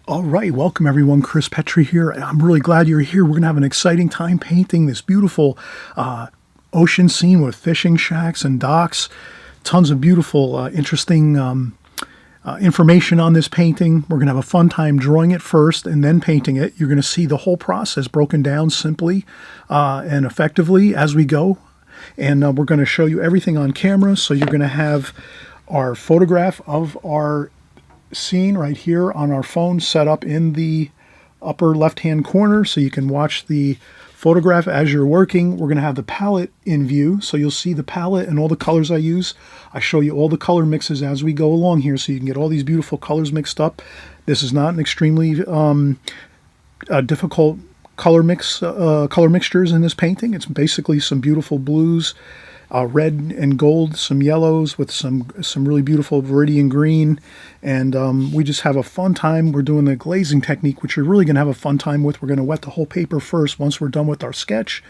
All right, welcome everyone. Chris Petri here. I'm really glad you're here. We're going to have an exciting time painting this beautiful ocean scene with fishing shacks and docks. Tons of beautiful, interesting information on this painting. We're going to have a fun time drawing it first and then painting it. You're going to see the whole process broken down simply and effectively as we go. And we're going to show you everything on camera. So you're going to have our photograph of our scene right here on our phone set up in the upper left hand corner so you can watch the photograph as you're working. We're going to have the palette in view, so you'll see the palette and all the colors I use. I show you all the color mixes as we go along here so you can get all these beautiful colors mixed up. This is not an extremely difficult color mixtures in this painting. It's basically some beautiful blues, red and gold, some yellows with some really beautiful viridian green, and we just have a fun time. We're doing the glazing technique, which you're really going to have a fun time with. We're going to wet the whole paper first once we're done with our sketch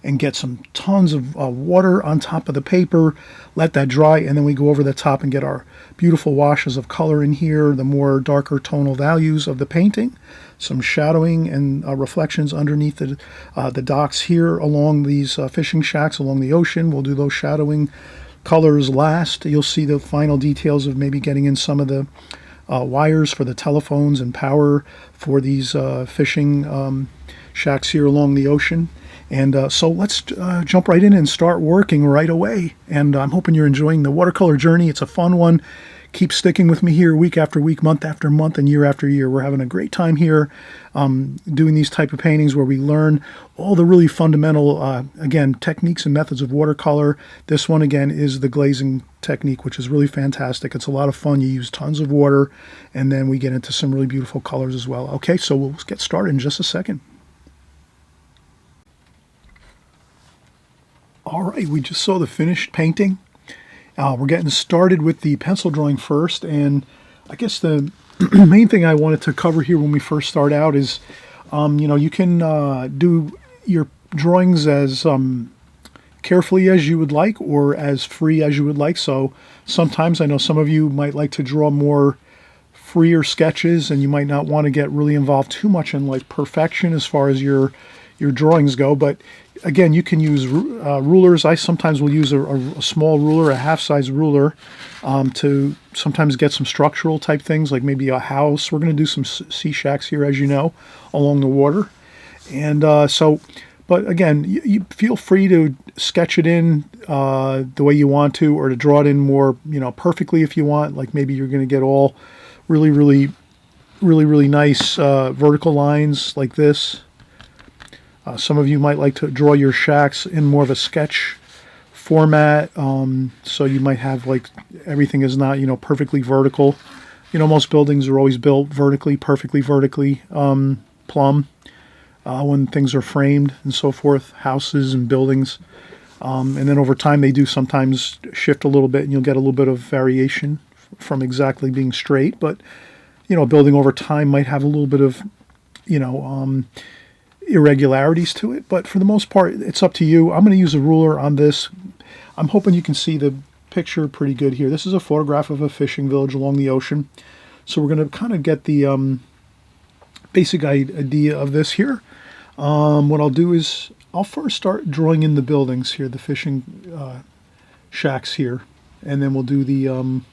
and get some tons of water on top of the paper, let that dry, and then we go over the top and get our beautiful washes of color in here, the more darker tonal values of the painting, some shadowing and reflections underneath the docks here along these fishing shacks along the ocean. We'll do those shadowing colors last. You'll see the final details of maybe getting in some of the wires for the telephones and power for these fishing shacks here along the ocean. And so let's jump right in and start working right away. And I'm hoping you're enjoying the watercolor journey. It's a fun one. Keep sticking with me here week after week, month after month, and year after year. We're having a great time here doing these type of paintings where we learn all the really fundamental, again, techniques and methods of watercolor. This one, again, is the glazing technique, which is really fantastic. It's a lot of fun. You use tons of water, and then we get into some really beautiful colors as well. Okay, so we'll get started in just a second. All right, we just saw the finished painting. We're getting started with the pencil drawing first, and I guess the main thing I wanted to cover here when we first start out is, you can do your drawings as carefully as you would like or as free as you would like. So sometimes I know some of you might like to draw more freer sketches, and you might not want to get really involved too much in like perfection as far as your drawings go, but again, you can use rulers. I sometimes will use a small ruler, a half-size ruler, to sometimes get some structural type things, like maybe a house. We're going to do some sea shacks here, as you know, along the water. And but again, you feel free to sketch it in the way you want to, or to draw it in more, perfectly if you want. Like maybe you're going to get all really nice vertical lines like this. Some of you might like to draw your shacks in more of a sketch format, so you might have like everything is not perfectly vertical. Most buildings are always built vertically, perfectly vertically, plumb, when things are framed and so forth, houses and buildings. And then over time they do sometimes shift a little bit, and you'll get a little bit of variation from exactly being straight. But a building over time might have a little bit of irregularities to it, but for the most part, it's up to you. I'm going to use a ruler on this. I'm hoping you can see the picture pretty good here. This is a photograph of a fishing village along the ocean. So we're going to kind of get the basic idea of this here. What I'll do is I'll first start drawing in the buildings here, the fishing shacks here, and then we'll do the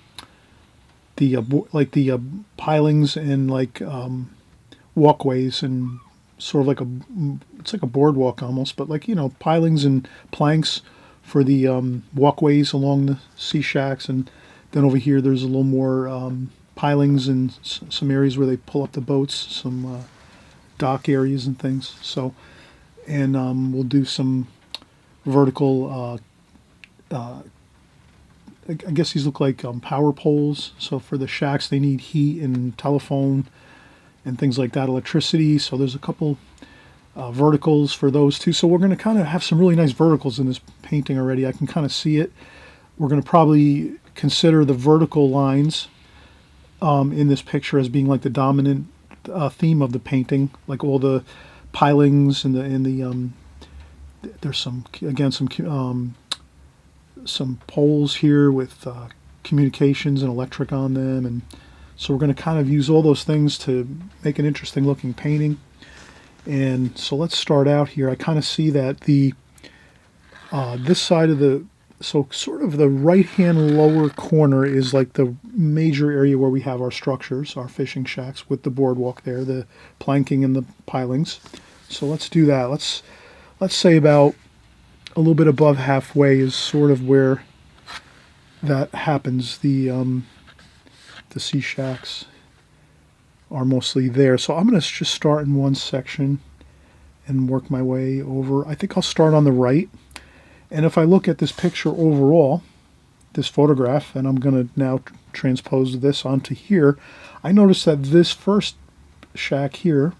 pilings and like walkways and sort of like it's like a boardwalk almost, but like, pilings and planks for the walkways along the sea shacks. And then over here, there's a little more pilings and some areas where they pull up the boats, some dock areas and things. So, and we'll do some vertical, I guess these look like power poles. So for the shacks, they need heat and telephone and things like that, electricity. So there's a couple verticals for those too. So we're going to kind of have some really nice verticals in this painting already. I can kind of see it. We're going to probably consider the vertical lines in this picture as being like the dominant theme of the painting, like all the pilings and the there's some poles here with communications and electric on them, and So we're going to kind of use all those things to make an interesting looking painting. And so let's start out here. I kind of see that the this side of the, so sort of the right-hand lower corner is like the major area where we have our structures, our fishing shacks with the boardwalk there, the planking and the pilings. So let's do that. Let's say about a little bit above halfway is sort of where that happens. The sea shacks are mostly there. So I'm going to just start in one section and work my way over. I think I'll start on the right. And if I look at this picture overall, this photograph, and I'm going to now transpose this onto here, I notice that this first shack here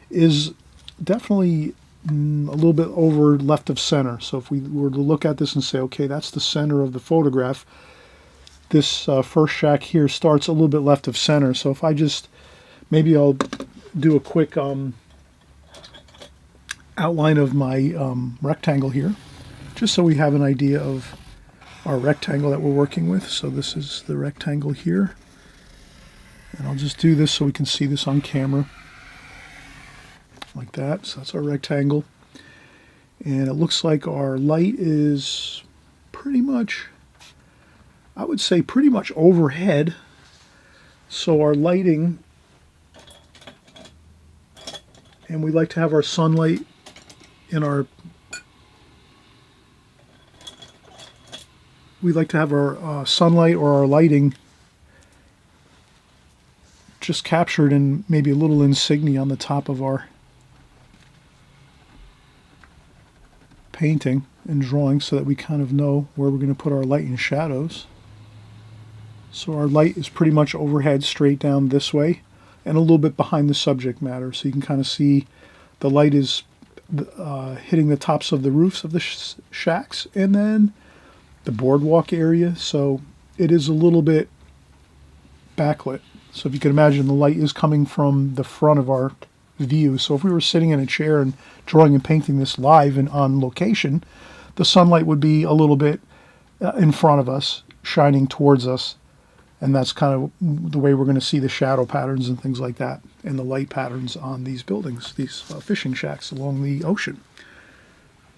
is definitely a little bit over left of center. So if we were to look at this and say, okay, that's the center of the photograph, this first shack here starts a little bit left of center. So if I just, maybe I'll do a quick outline of my rectangle here, just so we have an idea of our rectangle that we're working with. So this is the rectangle here. And I'll just do this so we can see this on camera. Like that. So that's our rectangle. And it looks like our light is pretty much, I would say pretty much overhead. So our lighting, and we like to have our sunlight in our, we like to have our sunlight or our lighting just captured in maybe a little insignia on the top of our painting and drawing, so that we kind of know where we're going to put our light and shadows. So our light is pretty much overhead, straight down this way, and a little bit behind the subject matter. So you can kind of see the light is hitting the tops of the roofs of the shacks, and then the boardwalk area. So it is a little bit backlit. So if you can imagine, the light is coming from the front of our view. So if we were sitting in a chair and drawing and painting this live and on location, the sunlight would be a little bit in front of us, shining towards us. And that's kind of the way we're going to see the shadow patterns and things like that, and the light patterns on these buildings, these fishing shacks along the ocean.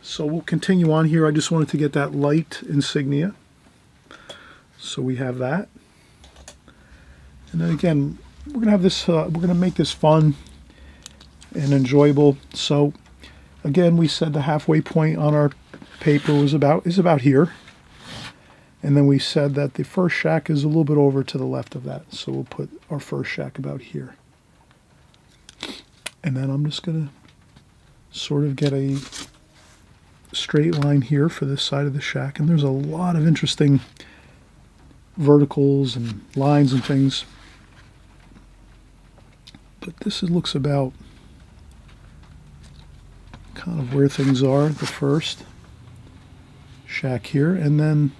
So we'll continue on here. I just wanted to get that light insignia. So we have that. And then again, we're going to have this, we're going to make this fun and enjoyable. So again, we said the halfway point on our paper is about here. And then we said that the first shack is a little bit over to the left of that. So we'll put our first shack about here. And then I'm just going to sort of get a straight line here for this side of the shack. And there's a lot of interesting verticals and lines and things. But this looks about kind of where things are, the first shack here. And then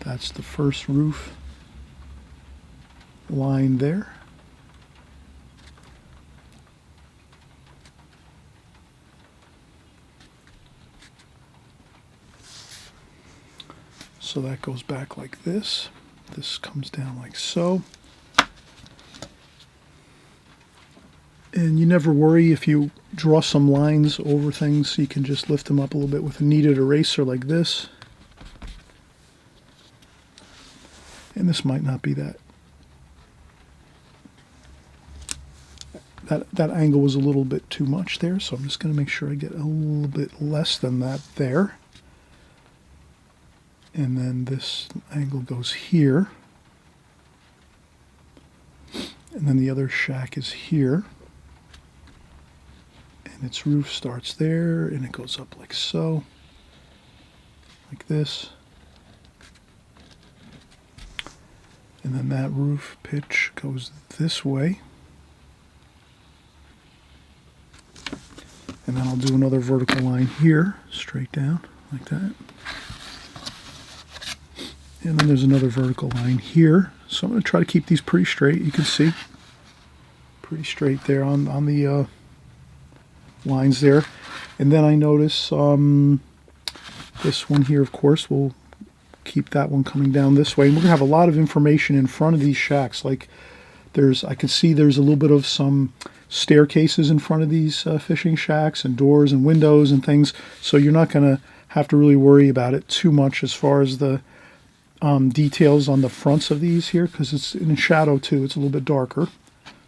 that's the first roof line there. So that goes back like this. This comes down like so. And you never worry if you draw some lines over things. You can just lift them up a little bit with a kneaded eraser like this. And this might not be that angle was a little bit too much there, so I'm just going to make sure I get a little bit less than that there. And then this angle goes here. And then the other shack is here. And its roof starts there, and it goes up like so, like this. And then that roof pitch goes this way. And then I'll do another vertical line here, straight down, like that. And then there's another vertical line here. So I'm going to try to keep these pretty straight. You can see pretty straight there on the lines there. And then I notice this one here, of course, will keep that one coming down this way. And we're going to have a lot of information in front of these shacks. Like I could see there's a little bit of some staircases in front of these fishing shacks and doors and windows and things. So you're not going to have to really worry about it too much as far as the details on the fronts of these here, because it's in shadow too. It's a little bit darker.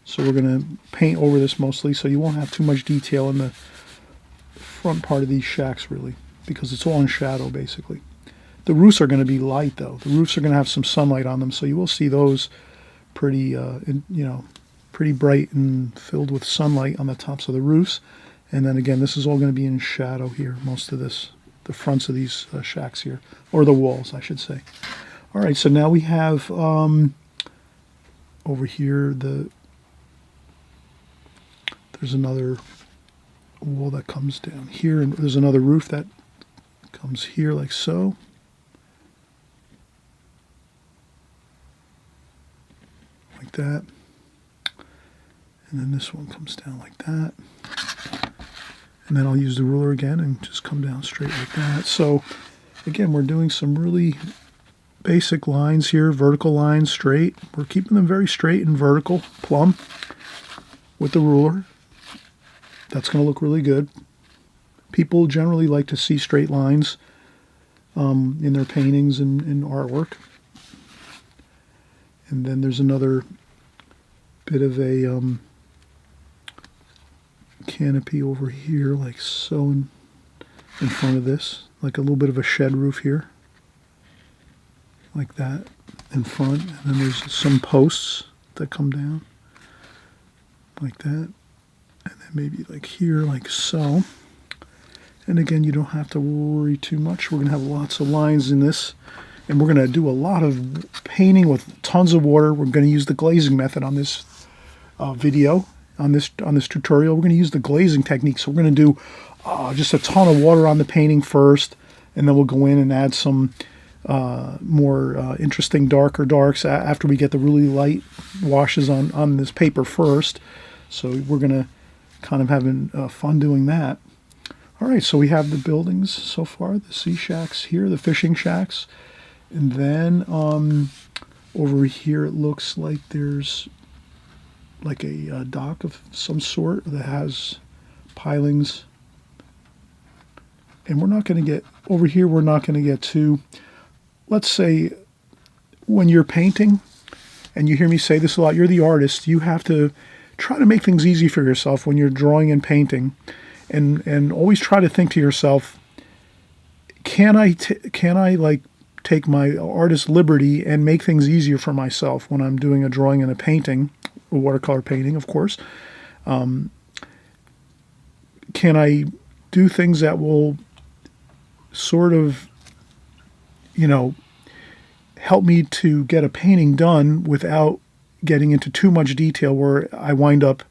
So we're going to paint over this mostly, so you won't have too much detail in the front part of these shacks really, because it's all in shadow basically. The roofs are going to be light though. The roofs are going to have some sunlight on them, so you will see those pretty, pretty bright and filled with sunlight on the tops of the roofs. And then again, this is all going to be in shadow here, most of this, the fronts of these shacks here, or the walls, I should say. All right, so now we have over here there's another wall that comes down here, and there's another roof that comes here like so. Like that. And then this one comes down like that. And then I'll use the ruler again and just come down straight like that. So again, we're doing some really basic lines here, vertical lines, straight. We're keeping them very straight and vertical, plumb, with the ruler. That's going to look really good. People generally like to see straight lines in their paintings and in artwork. And then there's another bit of a canopy over here, like so, in front of this, like a little bit of a shed roof here, like that in front. And then there's some posts that come down like that. And then maybe like here, like so. And again, you don't have to worry too much. We're going to have lots of lines in this. And we're going to do a lot of painting with tons of water. We're going to use the glazing method on this video, on this tutorial. We're going to use the glazing technique. So we're going to do just a ton of water on the painting first. And then we'll go in and add some more interesting darker darks after we get the really light washes on this paper first. So we're going to kind of having fun doing that. All right, so we have the buildings so far, the sea shacks here, the fishing shacks. And then over here it looks like there's like a dock of some sort that has pilings. And we're not going to get, over here we're not going to get too, let's say when you're painting, and you hear me say this a lot, you're the artist, you have to try to make things easy for yourself when you're drawing and painting, and always try to think to yourself, can I like take my artist liberty and make things easier for myself when I'm doing a drawing and a painting, a watercolor painting, of course. Can I do things that will sort of, help me to get a painting done without getting into too much detail where I wind up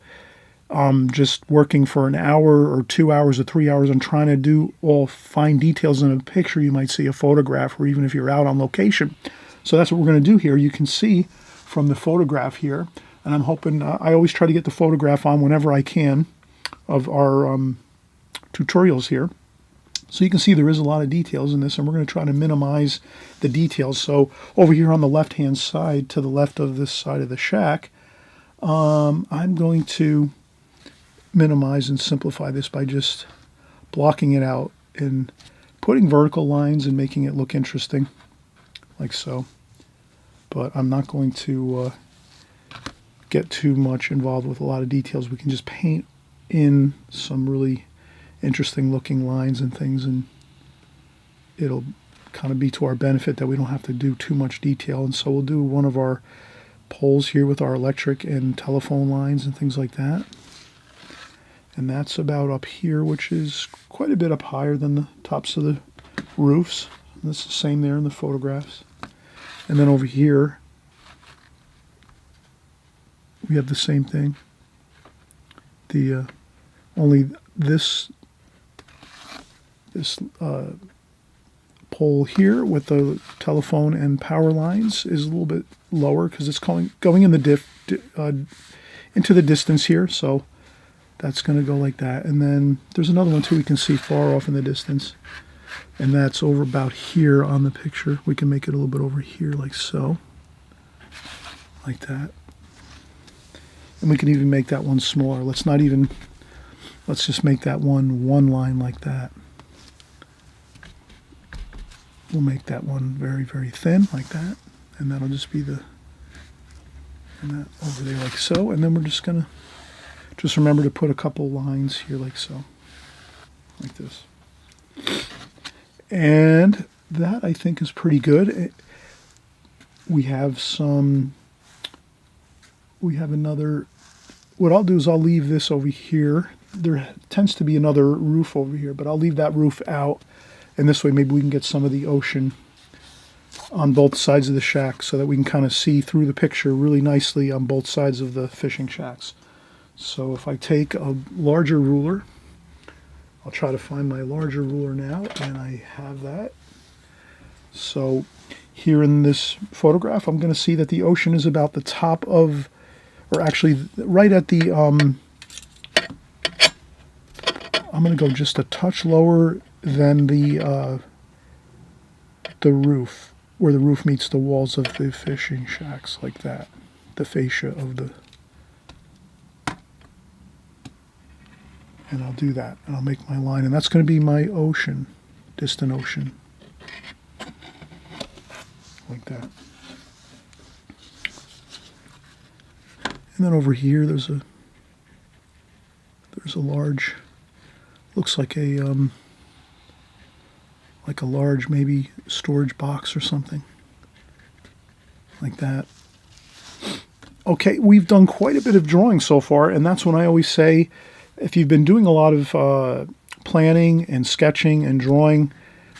just working for an hour or 2 hours or 3 hours and trying to do all fine details in a picture you might see, a photograph, or even if you're out on location. So that's what we're going to do here. You can see from the photograph here, and I'm hoping, I always try to get the photograph on whenever I can of our tutorials here. So you can see there is a lot of details in this, and we're going to try to minimize the details. So over here on the left-hand side, to the left of this side of the shack, I'm going to minimize and simplify this by just blocking it out and putting vertical lines and making it look interesting, like so. But I'm not going to get too much involved with a lot of details. We can just paint in some really interesting looking lines and things, and it'll kind of be to our benefit that we don't have to do too much detail. And so we'll do one of our poles here with our electric and telephone lines and things like that. And that's about up here, which is quite a bit up higher than the tops of the roofs. And that's the same there in the photographs. And then over here we have the same thing. The only this pole here with the telephone and power lines is a little bit lower because it's going in the into the distance here. So that's going to go like that. And then there's another one too we can see far off in the distance. And that's over about here on the picture. We can make it a little bit over here like so. Like that. And we can even make that one smaller. Let's just make that one line like that. We'll make that one very, very thin like that. And that'll just be and that over there like so. And then we're just gonna remember to put a couple lines here like so. Like this. And that I think is pretty good. We have another, what I'll do is I'll leave this over here. There tends to be another roof over here, but I'll leave that roof out. And this way maybe we can get some of the ocean on both sides of the shack so that we can kind of see through the picture really nicely on both sides of the fishing shacks. So if I take a larger ruler, I'll try to find my larger ruler now, and I have that. So here in this photograph, I'm going to see that the ocean is about the top of, or actually right at the, I'm going to go just a touch lower than the roof, where the roof meets the walls of the fishing shacks, like that, the fascia of the, and I'll do that, and I'll make my line, and that's going to be my ocean, distant ocean, like that. And then over here, there's a large, looks like a large maybe storage box or something, like that. Okay, we've done quite a bit of drawing so far, and that's when I always say, if you've been doing a lot of planning and sketching and drawing,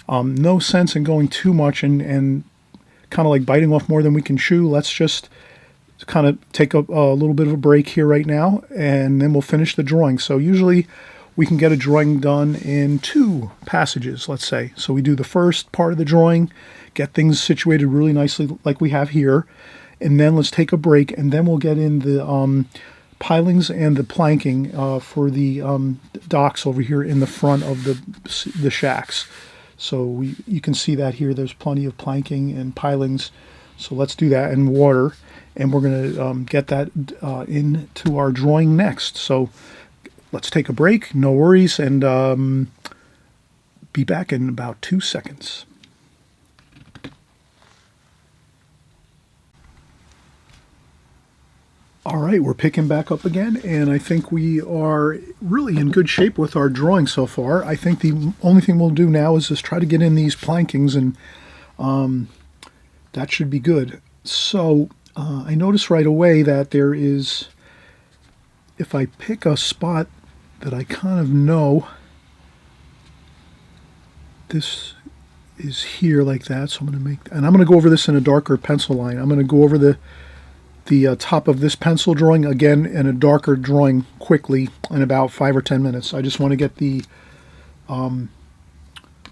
no sense in going too much and kind of like biting off more than we can chew. Let's just kind of take a little bit of a break here right now, and then we'll finish the drawing. So usually we can get a drawing done in 2 passages, let's say. So we do the first part of the drawing, get things situated really nicely like we have here, and then let's take a break, and then we'll get in the pilings and the planking for the docks over here in the front of the shacks. So you can see that here. There's plenty of planking and pilings. So let's do that, and water, and we're going to get that into our drawing next. So let's take a break. No worries, and be back in about 2 seconds. All right, we're picking back up again, and I think we are really in good shape with our drawing so far. I think the only thing we'll do now is just try to get in these plankings, and that should be good. So I noticed right away that there is, if I pick a spot that I kind of know, this is here like that, so I'm going to make, and I'm going to go over this in a darker pencil line. I'm going to go over the top of this pencil drawing again in a darker drawing quickly in about 5 or 10 minutes. I just want to get the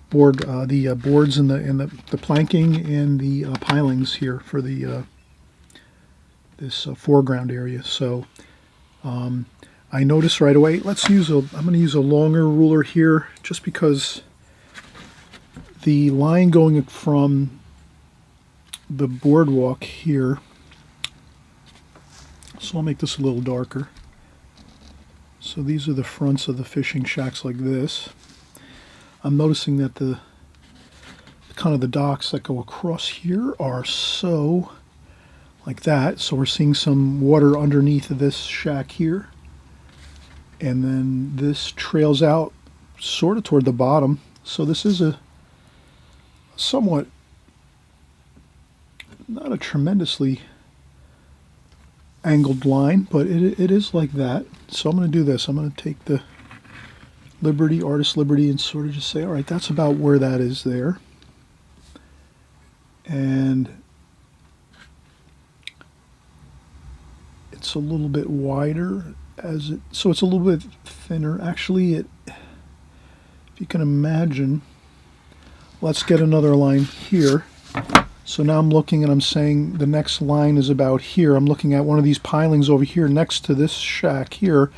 boards and the planking and the pilings here for the this foreground area. So I noticed right away. I'm going to use a longer ruler here, just because the line going from the boardwalk here. So I'll make this a little darker. So these are the fronts of the fishing shacks like this. I'm noticing that the kind of the docks that go across here are so like that. So we're seeing some water underneath of this shack here. And then this trails out sort of toward the bottom. So this is a somewhat, not a tremendously angled line, but it is like that. So I'm going to do this. I'm going to take the artist liberty, and sort of just say, all right, that's about where that is there. And it's a little bit wider so it's a little bit thinner. Actually, if you can imagine, let's get another line here. So now I'm looking and I'm saying the next line is about here. I'm looking at one of these pilings over here next to this shack here.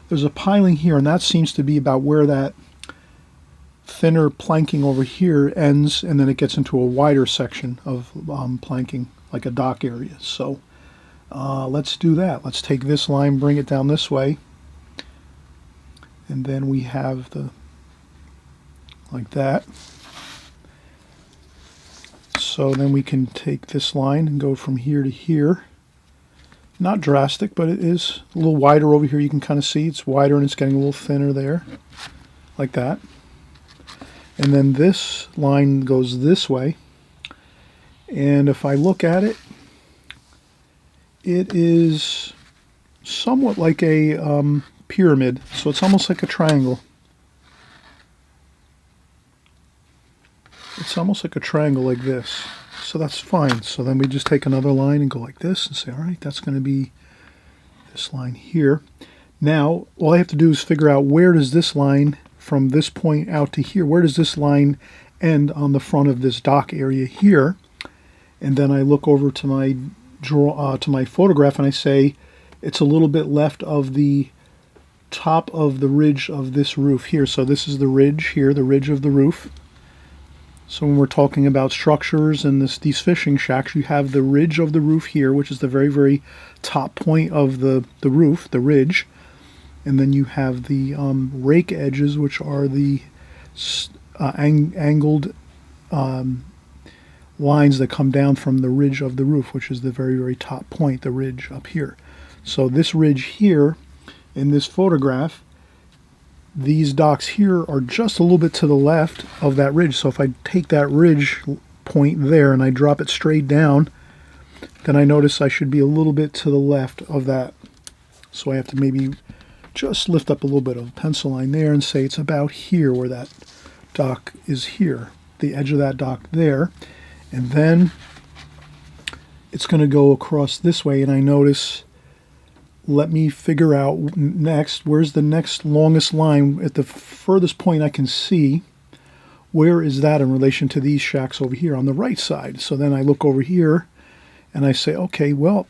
There's a piling here, and that seems to be about where that thinner planking over here ends, and then it gets into a wider section of planking, like a dock area. So let's do that. Let's take this line, bring it down this way, and then we have the, like that. So then we can take this line and go from here to here. Not drastic, but it is a little wider over here. You can kind of see it's wider and it's getting a little thinner there, like that. And then this line goes this way. And if I look at it, it is somewhat like a pyramid. So it's almost like a triangle. It's almost like a triangle like this. So that's fine. So then we just take another line and go like this and say, all right, that's going to be this line here. Now, all I have to do is figure out where does this line from this point out to here, where does this line end on the front of this dock area here? And then I look over to my photograph and I say it's a little bit left of the top of the ridge of this roof here. So this is the ridge here, the ridge of the roof. So when we're talking about structures and these fishing shacks, you have the ridge of the roof here, which is the very, very top point of the roof, the ridge. And then you have the rake edges, which are the angled lines that come down from the ridge of the roof, which is the very, very top point, the ridge up here. So this ridge here in this photograph, these docks here are just a little bit to the left of that ridge. So if I take that ridge point there and I drop it straight down, then I notice I should be a little bit to the left of that. So I have to maybe just lift up a little bit of a pencil line there and say it's about here where that dock is here, the edge of that dock there. And then it's going to go across this way, and I notice, let me figure out next, where's the next longest line at the furthest point I can see. Where is that in relation to these shacks over here on the right side? So then I look over here and I say, okay, well,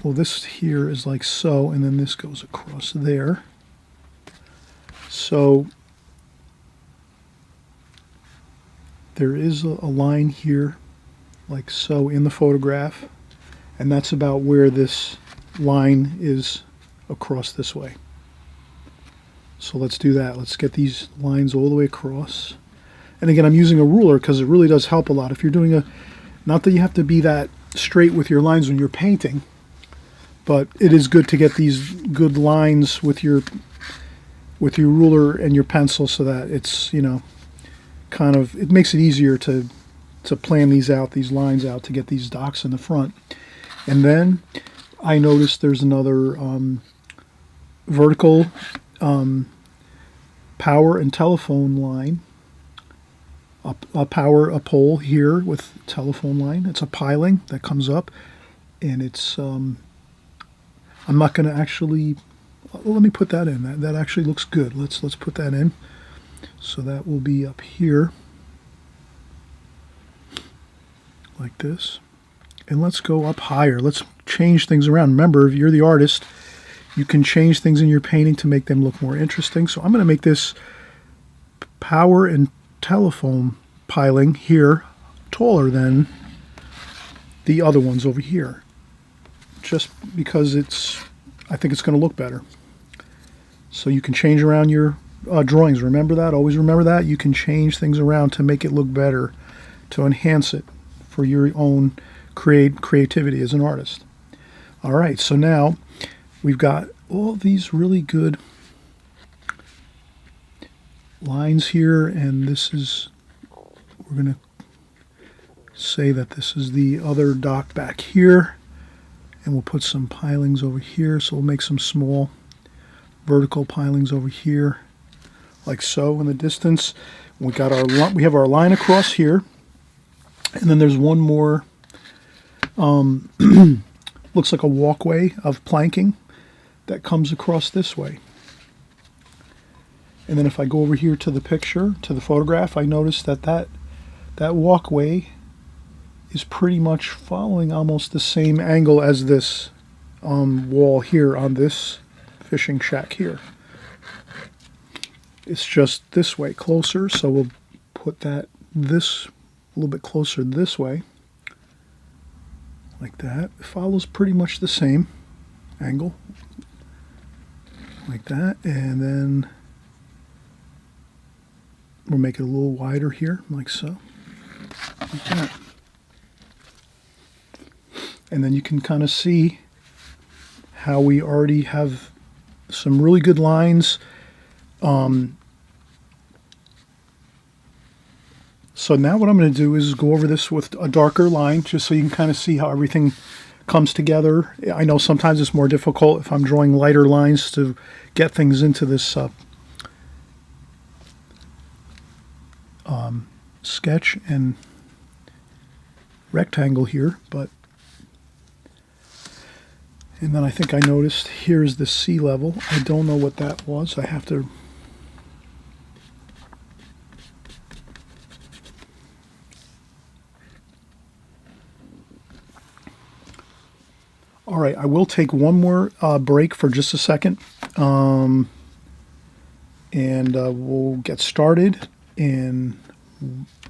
this here is like so, and then this goes across there. So there is a line here like so in the photograph. And that's about where this line is across this way. So let's do that. Let's get these lines all the way across. And again, I'm using a ruler because it really does help a lot. If you're doing not that you have to be that straight with your lines when you're painting, but it is good to get these good lines with your ruler and your pencil so that it's, kind of, it makes it easier to plan these lines out to get these docks in the front. And then I noticed there's another vertical power and telephone line, a pole here with telephone line. It's a piling that comes up, and it's, I'm not going to actually, let me put that in. That actually looks good. Let's put that in. So that will be up here, like this. And let's go up higher. Let's change things around. Remember, if you're the artist, you can change things in your painting to make them look more interesting. So I'm going to make this power and telephone piling here taller than the other ones over here, just because I think it's going to look better. So you can change around your drawings. Remember that. Always remember that. You can change things around to make it look better, to enhance it for your own creativity as an artist. All right, so now we've got all these really good lines here, and we're going to say that this is the other dock back here, and we'll put some pilings over here. So we'll make some small vertical pilings over here, like so in the distance. We have our line across here, and then there's one more. Looks like a walkway of planking that comes across this way. And then if I go over here to the picture, to the photograph, I notice that walkway is pretty much following almost the same angle as this wall here on this fishing shack here. It's just this way closer, so we'll put that this a little bit closer this way, like that. It follows pretty much the same angle, like that, and then we'll make it a little wider here, like so, like that. And then you can kind of see how we already have some really good lines. So now what I'm going to do is go over this with a darker line, just so you can kind of see how everything comes together. I know sometimes it's more difficult if I'm drawing lighter lines to get things into this sketch and rectangle here, and then I think I noticed here's the sea level. I don't know what that was. I have to all right, I will take one more break for just a second, and we'll get started in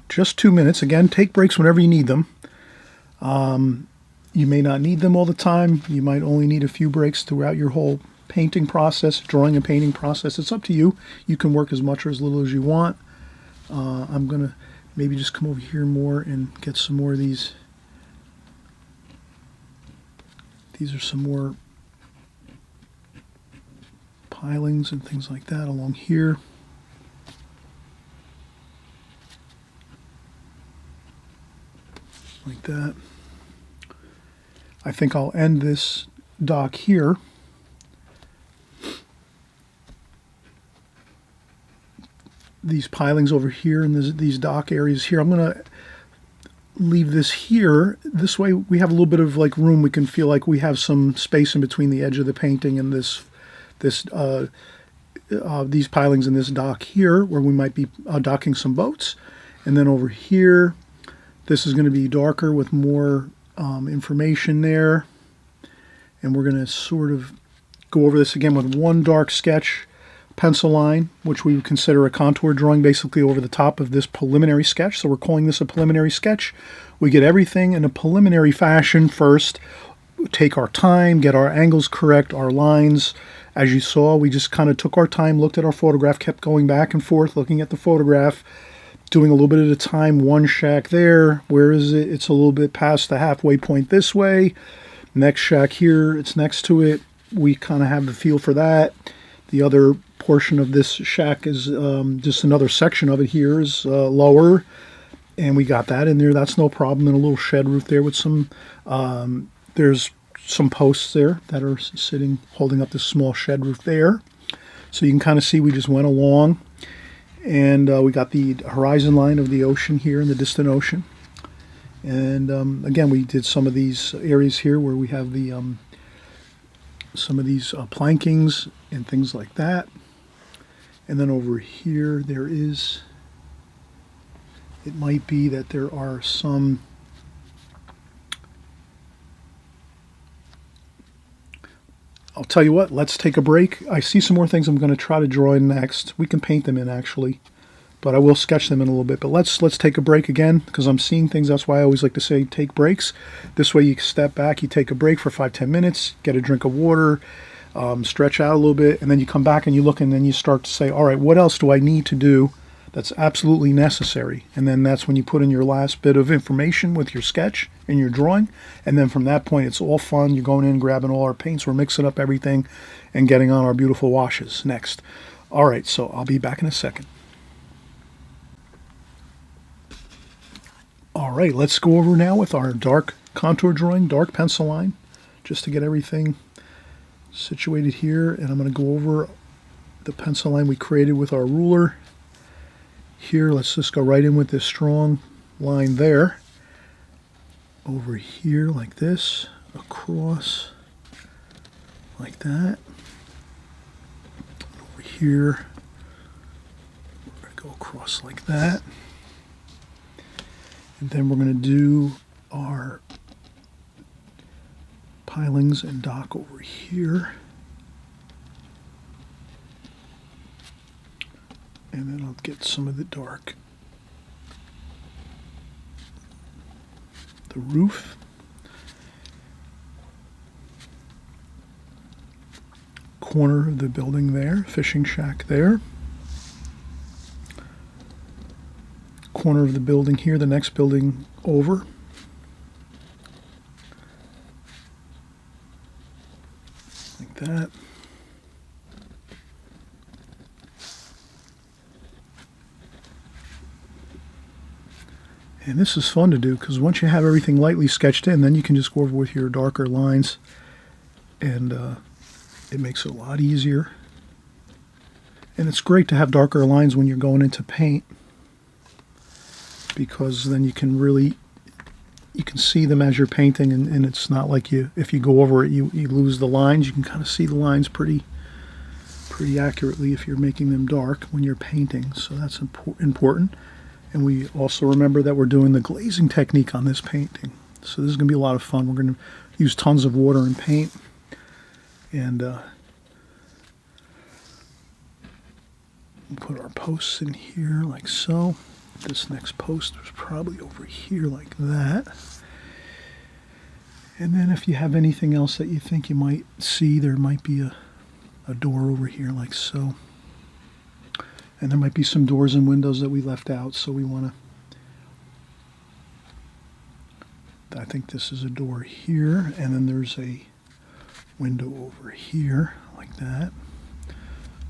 just 2 minutes. Again, take breaks whenever you need them. You may not need them all the time. You might only need a few breaks throughout your whole painting process, drawing and painting process. It's up to you. You can work as much or as little as you want. I'm going to maybe just come over here more and get some more of these. These are some more pilings and things like that along here. Like that. I think I'll end this dock here. These pilings over here and these dock areas here, I'm going to leave this here. This way we have a little bit of like room. We can feel like we have some space in between the edge of the painting and these pilings in this dock here, where we might be docking some boats. And then over here, this is going to be darker with more information there. And we're going to sort of go over this again with one dark sketch pencil line, which we would consider a contour drawing, basically over the top of this preliminary sketch. So we're calling this a preliminary sketch. We get everything in a preliminary fashion first, take our time, get our angles correct, our lines. As you saw, we just kind of took our time, looked at our photograph, kept going back and forth, looking at the photograph, doing a little bit at a time. One shack there, where is it? It's a little bit past the halfway point this way. Next shack here, it's next to it. We kind of have the feel for that. The other portion of this shack is just another section of it here is lower, and we got that in there. That's no problem. And a little shed roof there with some there's some posts there that are sitting holding up this small shed roof there. So you can kind of see we just went along, and we got the horizon line of the ocean here in the distant ocean. And again, we did some of these areas here where we have the some of these plankings and things like that. And then over here, there is, it might be that there are some I'll tell you what, let's take a break. I see some more things I'm going to try to draw in next. We can paint them in actually, but I will sketch them in a little bit. But let's take a break again, because I'm seeing things. That's why I always like to say take breaks. This way you step back, you take a break for 5-10 minutes, get a drink of water, stretch out a little bit, and then you come back and you look, and then you start to say, all right, what else do I need to do that's absolutely necessary? And then that's when you put in your last bit of information with your sketch and your drawing. And then from that point, it's all fun. You're going in, grabbing all our paints, we're mixing up everything and getting on our beautiful washes next. All right, so I'll be back in a second. All right, let's go over now with our dark contour drawing, dark pencil line, just to get everything situated here. And I'm going to go over the pencil line we created with our ruler. Here, let's just go right in with this strong line there. Over here like this, across like that. Over here, we're going to go across like that. And then we're going to do our pilings and dock over here. And then I'll get some of the dark. The roof. Corner of the building there, fishing shack there. Corner of the building here, the next building over. Like that. And this is fun to do because once you have everything lightly sketched in, then you can just go over with your darker lines, and it makes it a lot easier. And it's great to have darker lines when you're going into paint, because then you can see them as you're painting, and it's not like if you go over it you lose the lines. You can kind of see the lines pretty accurately if you're making them dark when you're painting, so that's important. And we also remember that we're doing the glazing technique on this painting, so this is going to be a lot of fun. We're going to use tons of water and paint, and put our posts in here like so. This next post is probably over here like that. And then if you have anything else that you think you might see, there might be a door over here like so. And there might be some doors and windows that we left out, so we want to... I think this is a door here, and then there's a window over here, like that.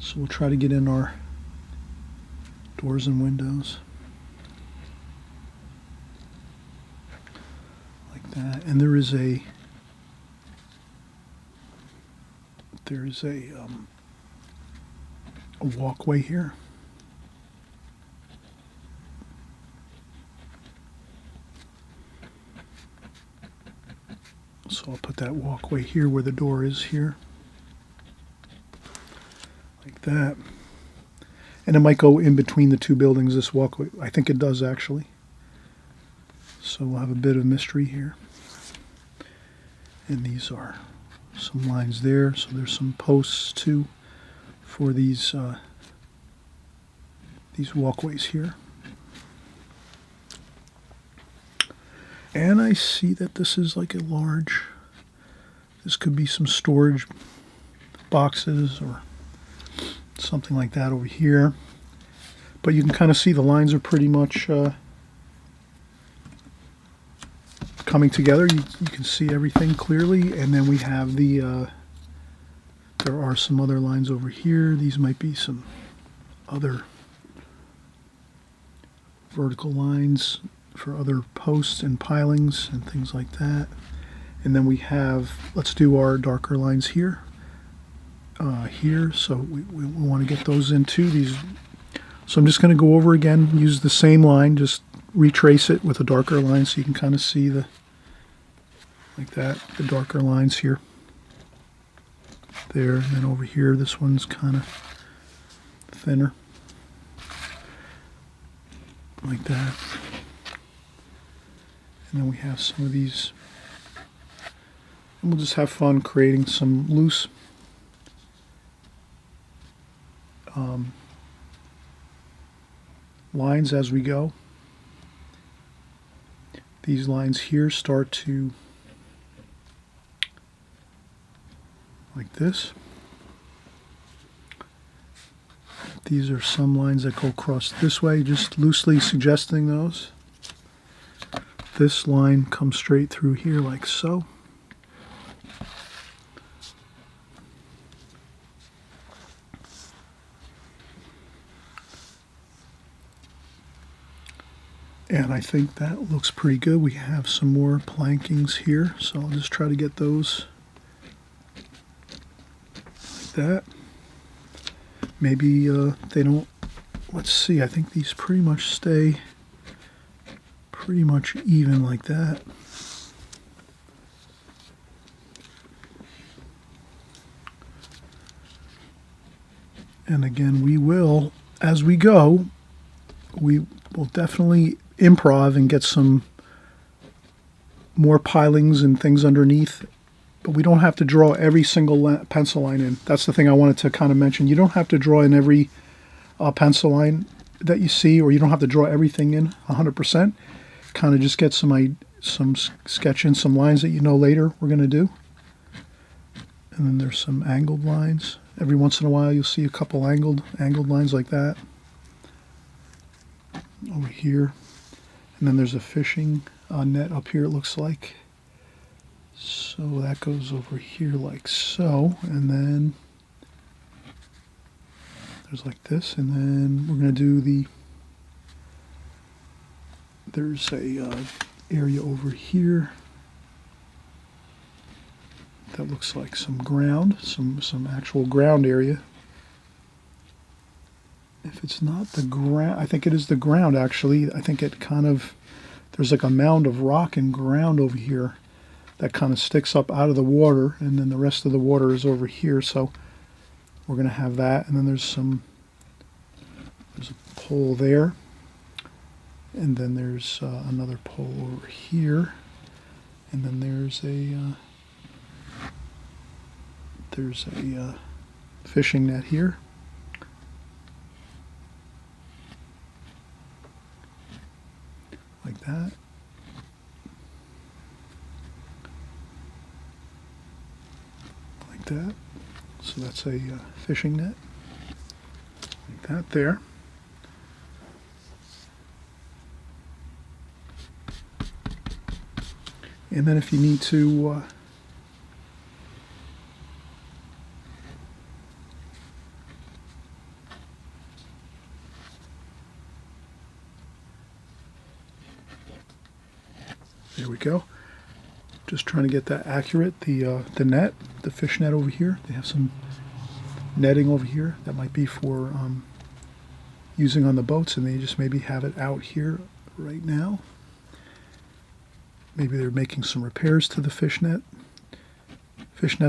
So we'll try to get in our doors and windows. Like that. And there's a walkway here. So I'll put that walkway here where the door is here. Like that. And it might go in between the two buildings, this walkway. I think it does actually. So we'll have a bit of mystery here. And these are some lines there. So there's some posts too for these walkways here. And I see that this is like this could be some storage boxes or something like that over here. But you can kind of see the lines are pretty much coming together. You can see everything clearly. And then we have there are some other lines over here. These might be some other vertical lines for other posts and pilings and things like that. And then we have, let's do our darker lines here. So we want to get those into these. So I'm just going to go over again, use the same line, just retrace it with a darker line so you can kind of see like that, the darker lines here. There, and then over here, this one's kind of thinner. Like that. And then we have some of these, and we'll just have fun creating some loose lines as we go. These lines here start to like this. These are some lines that go across this way, just loosely suggesting those. This line comes straight through here like so. And I think that looks pretty good. We have some more plankings here, so I'll just try to get those like that. Maybe they don't, let's see, I think these pretty much stay pretty much even like that. And again, we will, as we go, we will definitely improv and get some more pilings and things underneath, but we don't have to draw every single pencil line in. That's the thing I wanted to kind of mention. You don't have to draw in every pencil line that you see, or you don't have to draw everything in 100%. Kind of just get some sketch in some lines that you know later we're going to do. And then there's some angled lines. Every once in a while you'll see a couple angled lines like that over here. And then there's a fishing net up here, it looks like. So that goes over here like so, and then there's like this, and then we're going to do there's a area over here that looks like some ground, some actual ground area. If it's not the ground, I think it is the ground actually. I think it kind of, there's like a mound of rock and ground over here that kind of sticks up out of the water, and then the rest of the water is over here, so we're going to have that. And then there's a pole there, and then there's another pole over here, and then there's a fishing net here. Like that. Like that. So that's a fishing net. Like that there. And then if you need to there we go. Just trying to get that accurate. The net, the fish net over here. They have some netting over here that might be for using on the boats, and they just maybe have it out here right now. Maybe they're making some repairs to the fish nets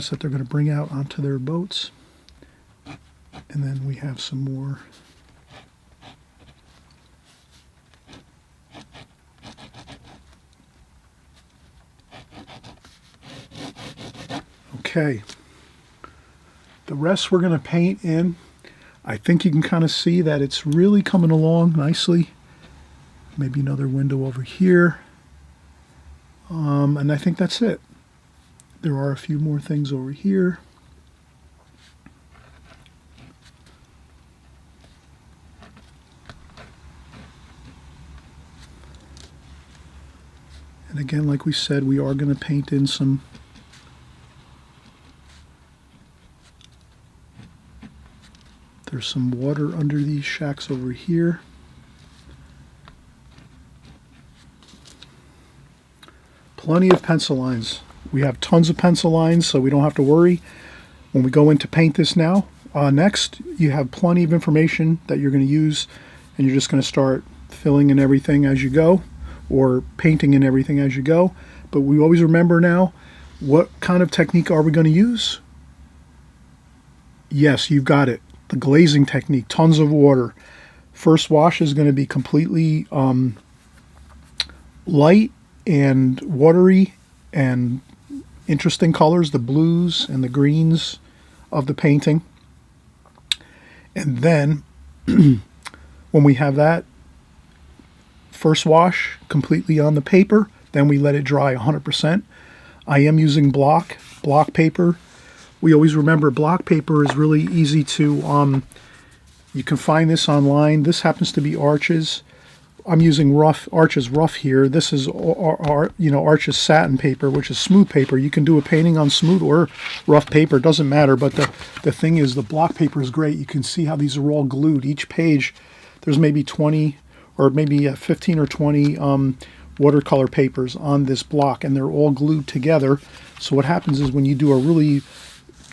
that they're going to bring out onto their boats. And then we have some more okay. The rest we're going to paint in. I think you can kind of see that it's really coming along nicely. Maybe another window over here. And I think that's it. There are a few more things over here. And again, like we said, we are going to paint in some there's some water under these shacks over here. Plenty of pencil lines. We have tons of pencil lines, so we don't have to worry when we go in to paint this now. Next, you have plenty of information that you're going to use, and you're just going to start filling in everything as you go, or painting in everything as you go. But we always remember now, what kind of technique are we going to use? Yes, you've got it. The glazing technique, tons of water. First wash is going to be completely light and watery and interesting colors, the blues and the greens of the painting. And then when we have that first wash completely on the paper, then we let it dry 100%. I am using block paper. We always remember block paper is really easy to, you can find this online. This happens to be Arches. I'm using Arches rough here. This is Arches satin paper, which is smooth paper. You can do a painting on smooth or rough paper, doesn't matter. But the thing is, the block paper is great. You can see how these are all glued. Each page, there's maybe 20 or maybe 15 or 20 watercolor papers on this block, and they're all glued together. So what happens is when you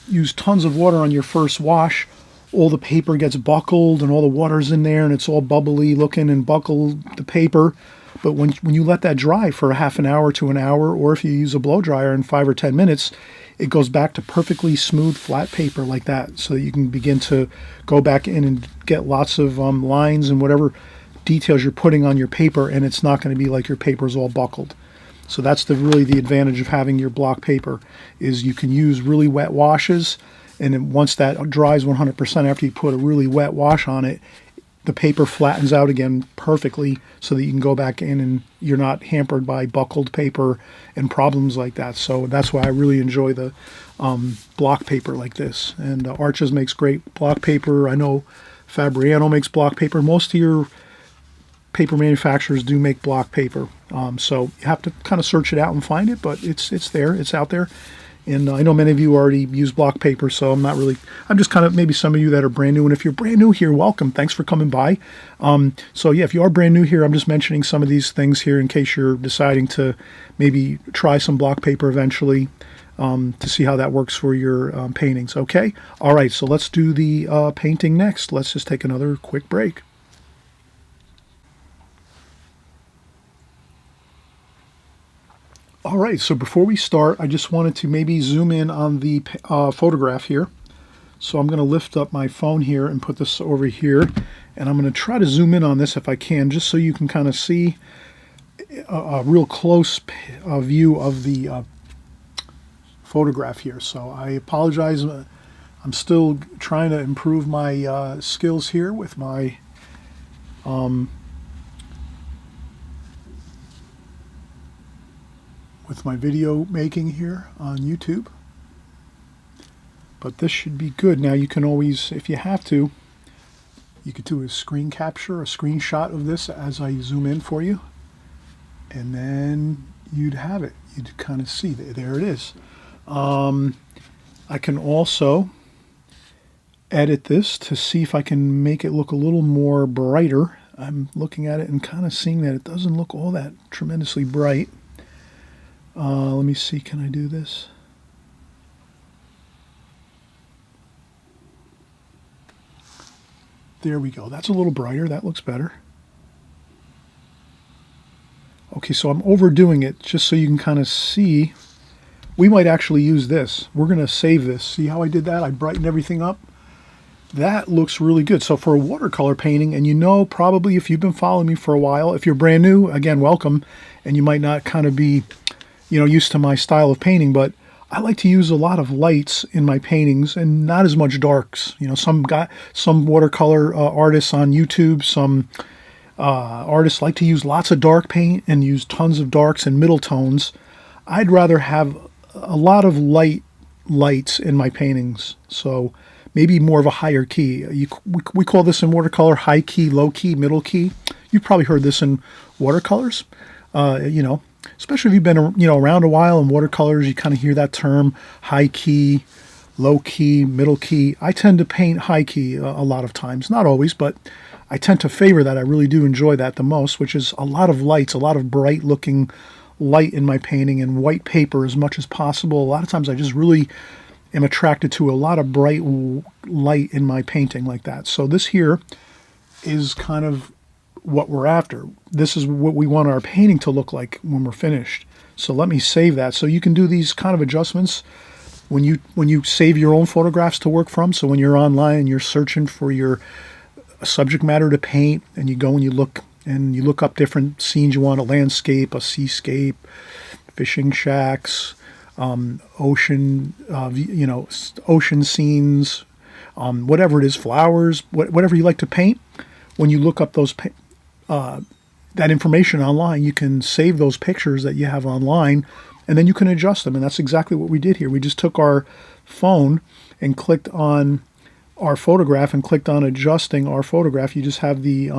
use tons of water on your first wash, all the paper gets buckled and all the water's in there and it's all bubbly looking and buckled the paper. But when you let that dry for a half an hour to an hour, or if you use a blow dryer in 5 or 10 minutes, it goes back to perfectly smooth flat paper like that, so that you can begin to go back in and get lots of lines and whatever details you're putting on your paper, and it's not going to be like your paper's all buckled. So that's really the advantage of having your block paper, is you can use really wet washes. And then once that dries 100%, after you put a really wet wash on it, the paper flattens out again perfectly so that you can go back in and you're not hampered by buckled paper and problems like that. So that's why I really enjoy the block paper like this. And Arches makes great block paper. I know Fabriano makes block paper. Most of your paper manufacturers do make block paper. So you have to kind of search it out and find it, but it's there, it's out there. And I know many of you already use block paper, so I'm just kind of, maybe some of you that are brand new. And if you're brand new here, welcome. Thanks for coming by. So yeah, if you are brand new here, I'm just mentioning some of these things here in case you're deciding to maybe try some block paper eventually to see how that works for your paintings. Okay? All right, so let's do the painting next. Let's just take another quick break. All right, so before we start, I just wanted to maybe zoom in on the photograph here. So I'm going to lift up my phone here and put this over here, and I'm going to try to zoom in on this if I can, just so you can kind of see a real close view of the photograph here. So I apologize. I'm still trying to improve my skills here with my video making here on YouTube. But this should be good. Now you can always, if you have to, you could do a screen capture, a screenshot of this as I zoom in for you. And then you'd have it. You'd kind of see, there it is. I can also edit this to see if I can make it look a little more brighter. I'm looking at it and kind of seeing that it doesn't look all that tremendously bright. Let me see, can I do this? There we go. That's a little brighter. That looks better. Okay, so I'm overdoing it just so you can kind of see. We might actually use this. We're going to save this. See how I did that? I brightened everything up. That looks really good. So for a watercolor painting, and you know probably if you've been following me for a while, if you're brand new, again, welcome, and you might not kind of be used to my style of painting, but I like to use a lot of lights in my paintings and not as much darks. Some watercolor artists on YouTube, some artists like to use lots of dark paint and use tons of darks and middle tones. I'd rather have a lot of lights in my paintings, so maybe more of a higher key. We call this in watercolor high key, low key, middle key. You've probably heard this in watercolors, especially if you've been around a while in watercolors. You kind of hear that term, high key, low key, middle key. I tend to paint high key a lot of times, not always, but I tend to favor that. I really do enjoy that the most, which is a lot of lights, a lot of bright looking light in my painting, and white paper as much as possible. A lot of times I just really am attracted to a lot of bright light in my painting like that. So this here is kind of what we're after. This is what we want our painting to look like when we're finished. So let me save that. So you can do these kind of adjustments when you save your own photographs to work from. So when you're online and you're searching for your subject matter to paint, and you go and you look up different scenes you want, a landscape, a seascape, fishing shacks, ocean scenes, whatever it is, flowers, whatever you like to paint. When you look up that information online, you can save those pictures that you have online, and then you can adjust them. And that's exactly what we did here. We just took our phone and clicked on our photograph and clicked on adjusting our photograph. You just have the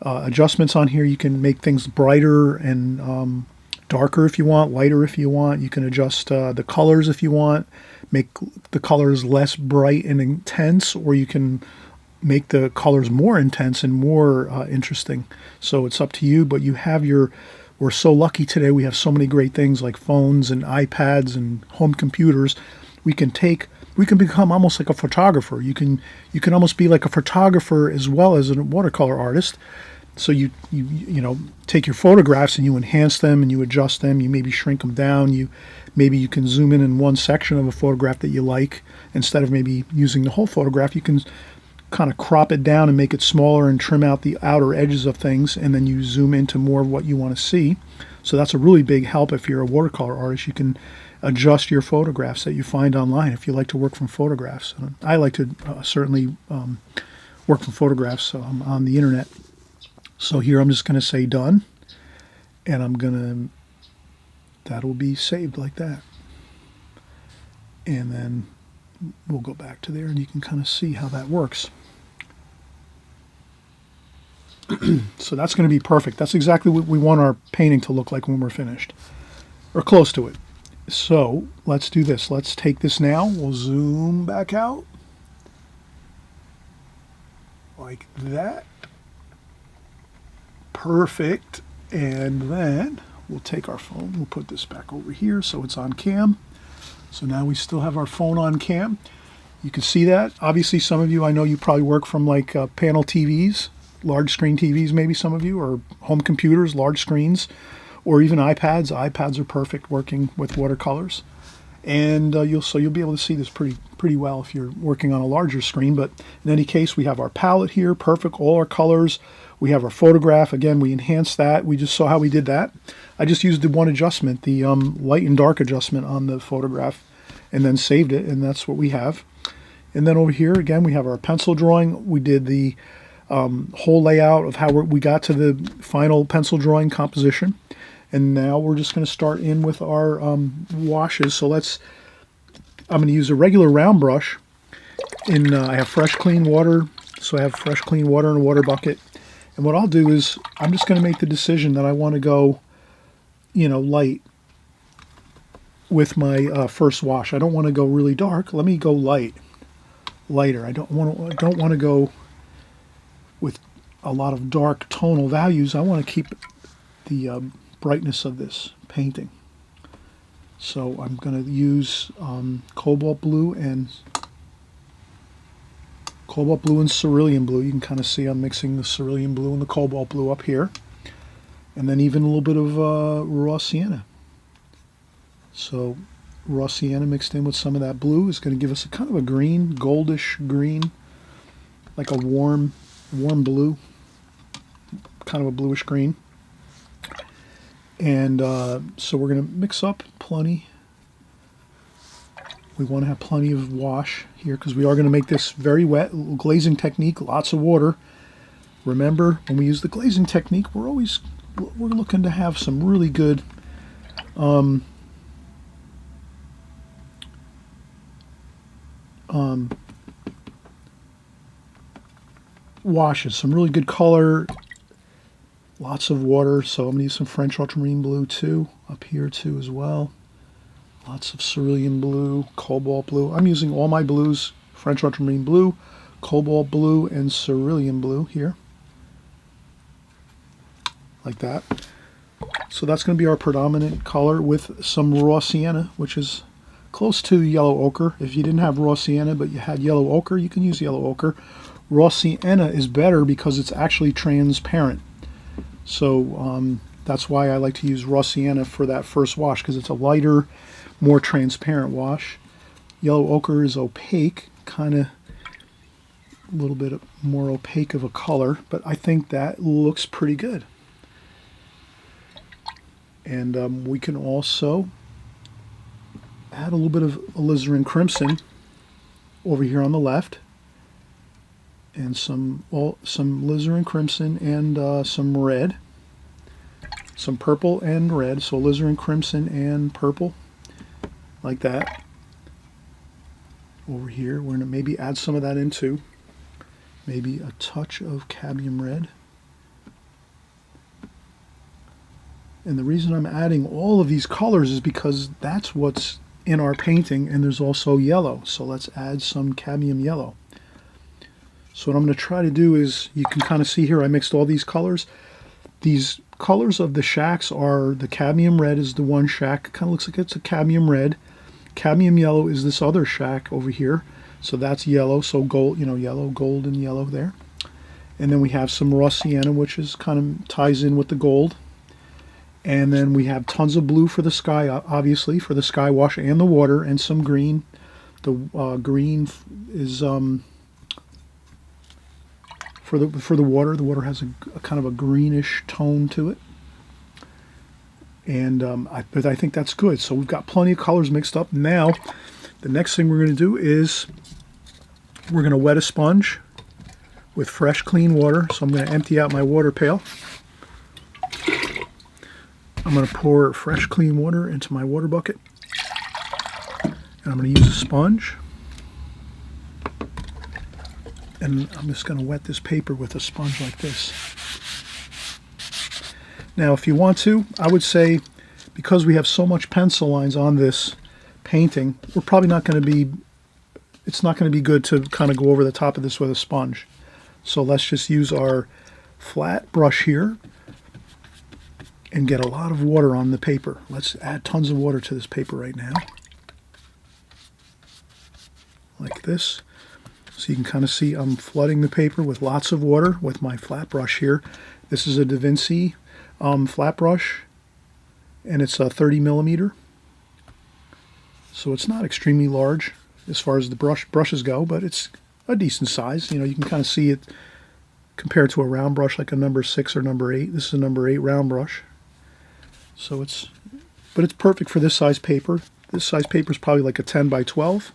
adjustments on here. You can make things brighter and darker if you want, lighter if you want. You can adjust the colors if you want, make the colors less bright and intense, or you can make the colors more intense and more interesting. So it's up to you, but we're so lucky today. We have so many great things like phones and iPads and home computers. We can become almost like a photographer. You can almost be like a photographer as well as a watercolor artist. So you take your photographs and you enhance them and you adjust them. You maybe shrink them down. Maybe you can zoom in one section of a photograph that you like. Instead of maybe using the whole photograph, you can kind of crop it down and make it smaller and trim out the outer edges of things, and then you zoom into more of what you want to see. So that's a really big help if you're a watercolor artist. You can adjust your photographs that you find online if you like to work from photographs. I like to certainly work from photographs, so I'm on the internet. So here I'm just going to say done, and that'll be saved like that. And then we'll go back to there and you can kind of see how that works. So that's going to be perfect. That's exactly what we want our painting to look like when we're finished, or close to it. So let's do this. Let's take this now. We'll zoom back out like that. Perfect. And then we'll take our phone. We'll put this back over here so it's on cam. So now we still have our phone on cam. You can see that. Obviously, some of you, I know you probably work from like panel TVs, large screen TVs, maybe some of you, or home computers, large screens, or even iPads. iPads are perfect working with watercolors. And you'll be able to see this pretty well if you're working on a larger screen. But in any case, we have our palette here, perfect, all our colors. We have our photograph. Again, we enhanced that. We just saw how we did that. I just used the one adjustment, the light and dark adjustment on the photograph, and then saved it, and that's what we have. And then over here, again, we have our pencil drawing. We did the whole layout of how we got to the final pencil drawing composition. And now we're just going to start in with our washes. So I'm going to use a regular round brush. And I have fresh, clean water. So I have fresh, clean water in a water bucket. And what I'll do is I'm just going to make the decision that I want to go, light with my first wash. I don't want to go really dark. Let me go lighter. I don't want to go with a lot of dark tonal values. I want to keep the brightness of this painting. So I'm going to use cobalt blue and cerulean blue. You can kind of see I'm mixing the cerulean blue and the cobalt blue up here. And then even a little bit of raw sienna. So raw sienna mixed in with some of that blue is going to give us a kind of a green, goldish green, like a warm blue, kind of a bluish green. And so we're going to mix up plenty. We want to have plenty of wash here because we are going to make this very wet. Glazing technique, lots of water. Remember, when we use the glazing technique, we're looking to have some really good washes, some really good color, lots of water. So I'm going to use some French ultramarine blue too, up here too as well. Lots of cerulean blue, cobalt blue. I'm using all my blues, French ultramarine blue, cobalt blue, and cerulean blue here. Like that. So that's going to be our predominant color with some raw sienna, which is close to yellow ochre. If you didn't have raw sienna but you had yellow ochre, you can use yellow ochre. Raw sienna is better because it's actually transparent. So that's why I like to use raw sienna for that first wash, because it's a lighter, more transparent wash. Yellow ochre is opaque, kind of a little bit more opaque of a color, but I think that looks pretty good. And we can also add a little bit of alizarin crimson over here on the left, and some alizarin crimson and some red, some purple and red. So alizarin crimson and purple, like that. Over here, we're going to maybe add some of that into, maybe a touch of cadmium red. And the reason I'm adding all of these colors is because that's what's in our painting, and there's also yellow. So let's add some cadmium yellow. So what I'm going to try to do is, you can kind of see here I mixed all these colors. These colors of the shacks are, the cadmium red is the one shack, kind of looks like it's a cadmium red. Cadmium yellow is this other shack over here. So that's yellow, so gold, yellow, gold, and yellow there. And then we have some raw sienna, which is kind of ties in with the gold. And then we have tons of blue for the sky, obviously, for the sky wash and the water, and some green. The green is for the water. The water has a kind of a greenish tone to it. And but I think that's good. So we've got plenty of colors mixed up. Now, the next thing we're going to do is we're going to wet a sponge with fresh, clean water. So I'm going to empty out my water pail. I'm going to pour fresh, clean water into my water bucket. And I'm going to use a sponge. And I'm just going to wet this paper with a sponge like this. Now, if you want to, I would say, because we have so much pencil lines on this painting, we're probably not going to be, it's not going to be good to kind of go over the top of this with a sponge. So let's just use our flat brush here and get a lot of water on the paper. Let's add tons of water to this paper right now. Like this. So you can kind of see I'm flooding the paper with lots of water with my flat brush here. This is a Da Vinci flat brush, and it's a 30 millimeter. So it's not extremely large as far as the brushes go, but it's a decent size. You know, you can kind of see it compared to a round brush like a number 6 or number 8. This is a number 8 round brush. So it's perfect for this size paper. This size paper is probably like a 10 by 12.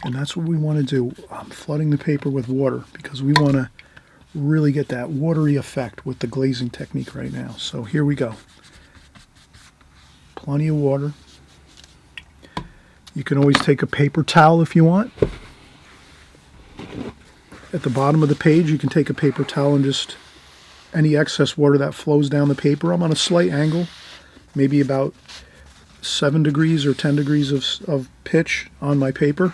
And that's what we want to do. I'm flooding the paper with water because we want to really get that watery effect with the glazing technique right now. So here we go. Plenty of water. You can always take a paper towel if you want. At the bottom of the page, you can take a paper towel and just any excess water that flows down the paper. I'm on a slight angle, maybe about 7 degrees or 10 degrees of pitch on my paper.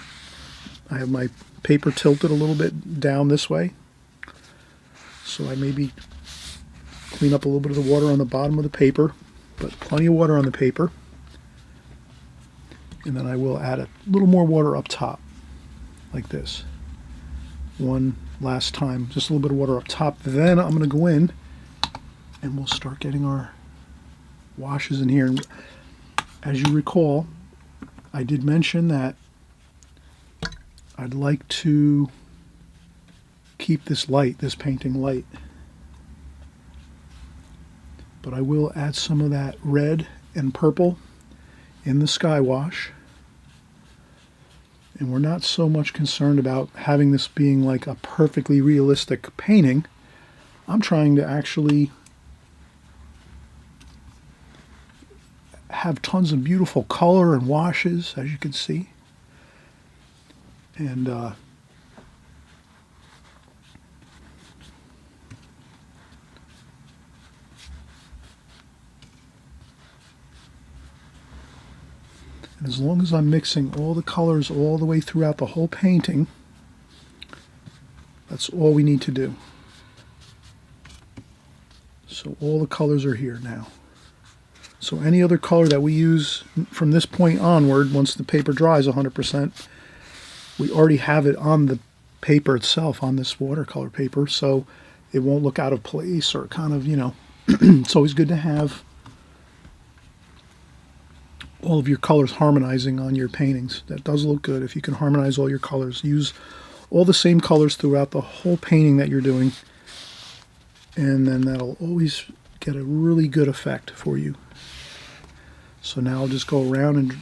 I have my paper tilted a little bit down this way. So I maybe clean up a little bit of the water on the bottom of the paper, but plenty of water on the paper. And then I will add a little more water up top, like this. One last time, just a little bit of water up top. Then I'm going to go in and we'll start getting our washes in here. And as you recall, I did mention that I'd like to keep this light, this painting light. But I will add some of that red and purple in the sky wash. And we're not so much concerned about having this being like a perfectly realistic painting. I'm trying to actually have tons of beautiful color and washes, as you can see. And as long as I'm mixing all the colors all the way throughout the whole painting, that's all we need to do. So all the colors are here now. So any other color that we use from this point onward, once the paper dries 100%, we already have it on the paper itself, on this watercolor paper, so it won't look out of place or kind of, you know, it's always good to have all of your colors harmonizing on your paintings. That does look good if you can harmonize all your colors. Use all the same colors throughout the whole painting that you're doing, and then that'll always get a really good effect for you. So now I'll just go around and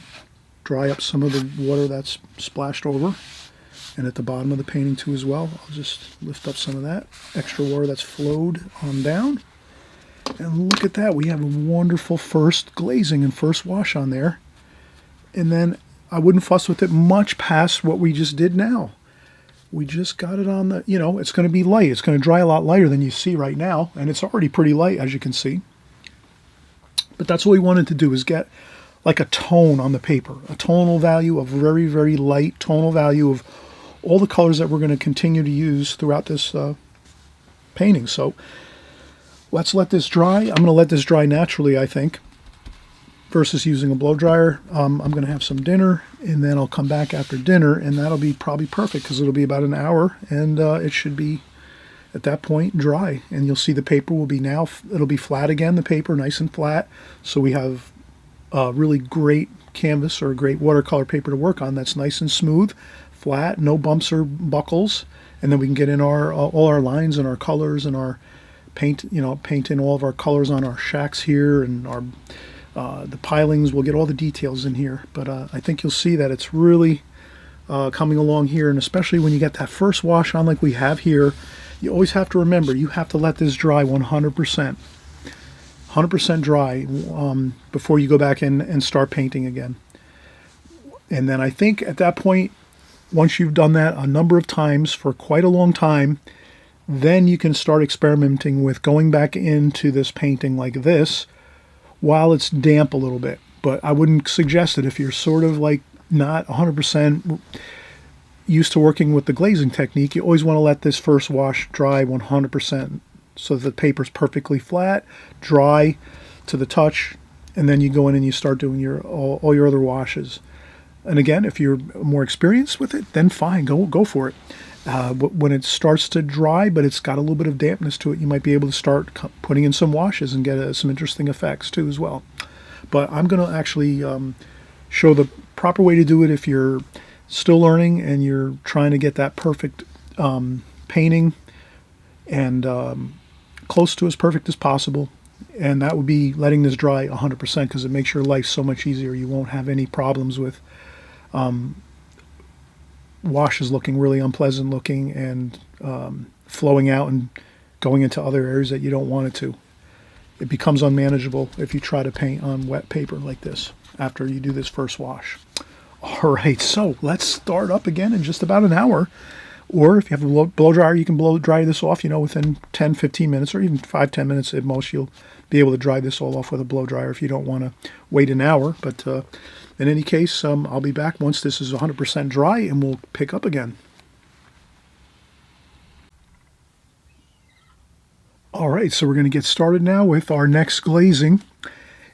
dry up some of the water that's splashed over, and at the bottom of the painting too as well. I'll just lift up some of that extra water that's flowed on down. And look at that, we have a wonderful first glazing and first wash on there. And then I wouldn't fuss with it much past what we just did now. We just got it on the, you know, it's going to be light. It's going to dry a lot lighter than you see right now, and it's already pretty light, as you can see. But that's what we wanted to do, is get like a tone on the paper, a tonal value, a very, very light tonal value of all the colors that we're going to continue to use throughout this painting. So let's let this dry. I'm going to let this dry naturally, I think, versus using a blow dryer. I'm going to have some dinner, and then I'll come back after dinner, and that'll be probably perfect because it'll be about an hour, and it should be at that point dry. And you'll see the paper will be now, it'll be flat again, the paper nice and flat. So we have a really great canvas or a great watercolor paper to work on that's nice and smooth, flat, no bumps or buckles, and then we can get in our all our lines and our colors and our paint, you know, paint in all of our colors on our shacks here, and our the pilings. We'll get all the details in here, but I think you'll see that it's really coming along here, and especially when you get that first wash on like we have here, you always have to remember you have to let this dry 100%. 100% dry before you go back in and start painting again. And then I think at that point, once you've done that a number of times for quite a long time, then you can start experimenting with going back into this painting like this while it's damp a little bit. But I wouldn't suggest it if you're sort of like not 100% used to working with the glazing technique. You always want to let this first wash dry 100% so that the paper's perfectly flat, dry to the touch, and then you go in and you start doing your all your other washes. And again, if you're more experienced with it, then fine, go for it. When it starts to dry, but it's got a little bit of dampness to it, you might be able to start putting in some washes and get some interesting effects too as well. But I'm going to actually show the proper way to do it if you're still learning and you're trying to get that perfect painting and close to as perfect as possible. And that would be letting this dry 100% because it makes your life so much easier. You won't have any problems with washes looking really unpleasant looking and flowing out and going into other areas that you don't want it to. It becomes unmanageable if you try to paint on wet paper like this after you do this first wash. All right, so let's start up again in just about an hour. Or if you have a blow dryer, you can blow dry this off, within 10, 15 minutes or even 5-10 minutes at most. You'll be able to dry this all off with a blow dryer if you don't want to wait an hour. But in any case, I'll be back once this is 100% dry and we'll pick up again. All right, so we're going to get started now with our next glazing.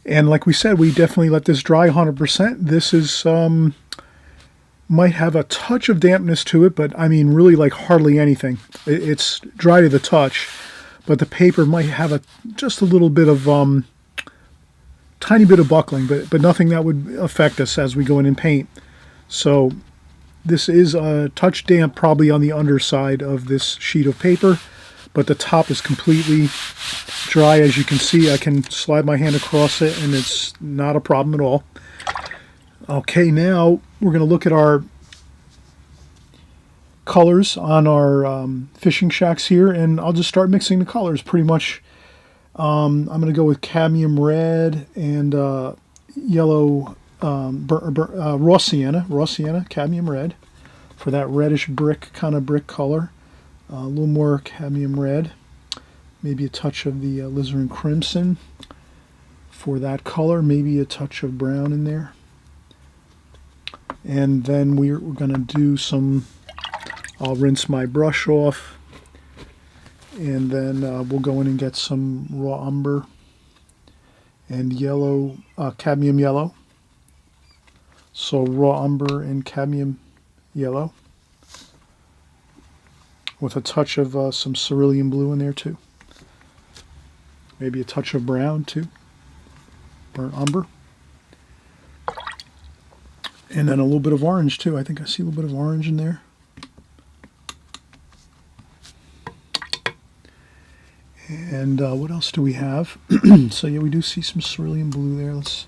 And like we said, we definitely let this dry 100%. This is might have a touch of dampness to it, but I mean really like hardly anything. It's dry to the touch, but the paper might have just a little bit of tiny bit of buckling, but nothing that would affect us as we go in and paint. So this is a touch damp probably on the underside of this sheet of paper, but the top is completely dry. As you can see, I can slide my hand across it and it's not a problem at all. Okay, now we're going to look at our colors on our fishing shacks here, and I'll just start mixing the colors pretty much. I'm going to go with cadmium red and yellow raw sienna, cadmium red for that reddish brick kind of brick color. A little more cadmium red, maybe a touch of the alizarin crimson for that color, maybe a touch of brown in there. And then we're going to do some, I'll rinse my brush off, and then we'll go in and get some raw umber and yellow, cadmium yellow. So raw umber and cadmium yellow with a touch of some cerulean blue in there too. Maybe a touch of brown too, burnt umber. And then a little bit of orange too. I think I see a little bit of orange in there. And what else do we have? So yeah, we do see some cerulean blue there. Let's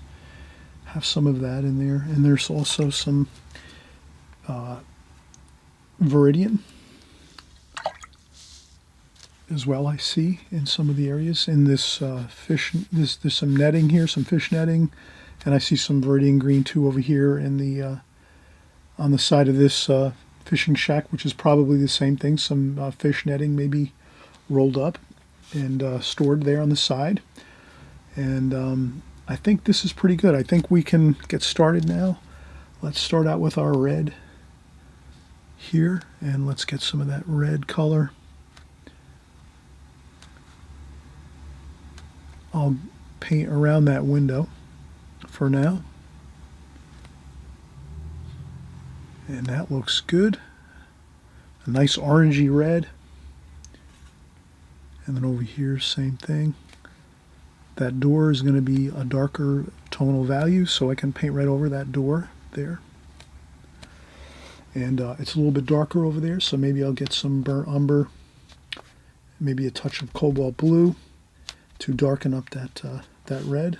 have some of that in there. And there's also some viridian as well, I see in some of the areas. In this fish, there's some netting here, some fish netting. And I see some viridian green too over here in the on the side of this fishing shack, which is probably the same thing. Some fish netting maybe rolled up and stored there on the side. And I think this is pretty good. I think we can get started now. Let's start out with our red here, and let's get some of that red color. I'll paint around that window for now. And that looks good. A nice orangey red. And then over here, same thing. That door is going to be a darker tonal value, so I can paint right over that door there. And it's a little bit darker over there, so maybe I'll get some burnt umber, maybe a touch of cobalt blue to darken up that red.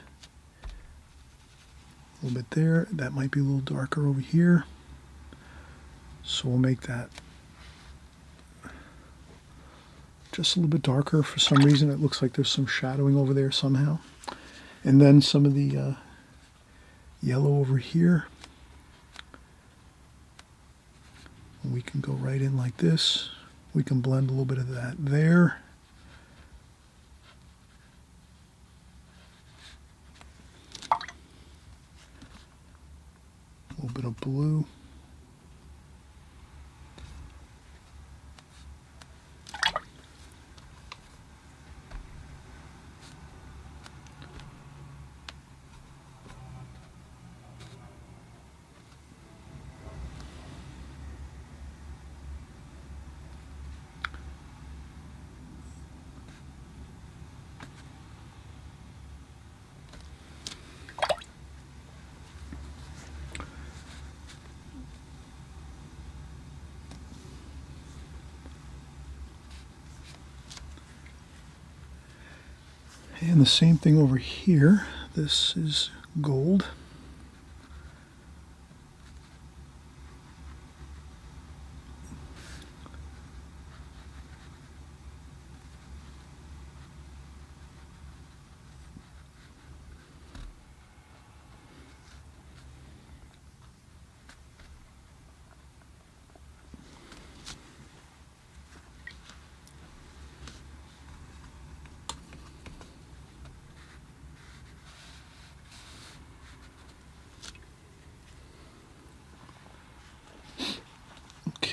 A little bit there. That might be a little darker over here. So we'll make that just a little bit darker. For some reason it looks like there's some shadowing over there somehow. And then some of the yellow over here. We can go right in like this. We can blend a little bit of that there. A little bit of blue. And the same thing over here. This is gold.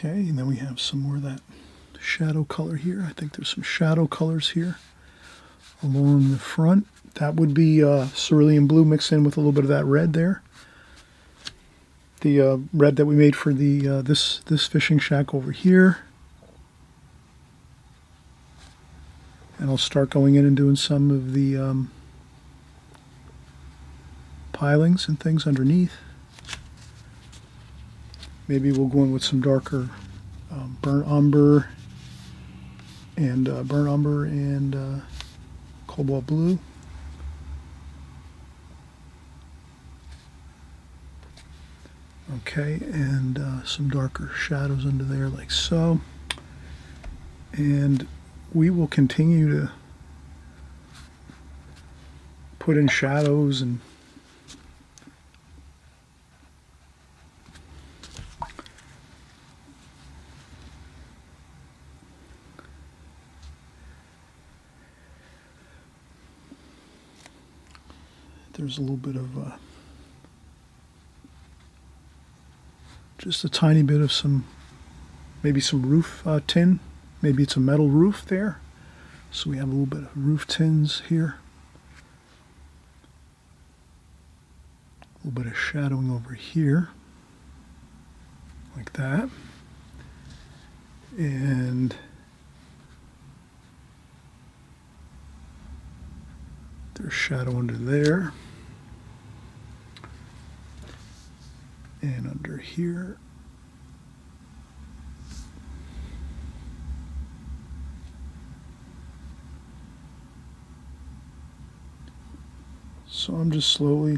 Okay, and then we have some more of that shadow color here. I think there's some shadow colors here along the front. That would be cerulean blue mixed in with a little bit of that red there. The red that we made for the this fishing shack over here. And I'll start going in and doing some of the pilings and things underneath. Maybe we'll go in with some darker burnt umber and cobalt blue. Okay, and some darker shadows under there like so. And we will continue to put in shadows and there's a little bit of just a tiny bit of maybe some roof tin. Maybe it's a metal roof there. So we have a little bit of roof tins here. A little bit of shadowing over here. Like that. And there's shadow under there. And under here. So I'm just slowly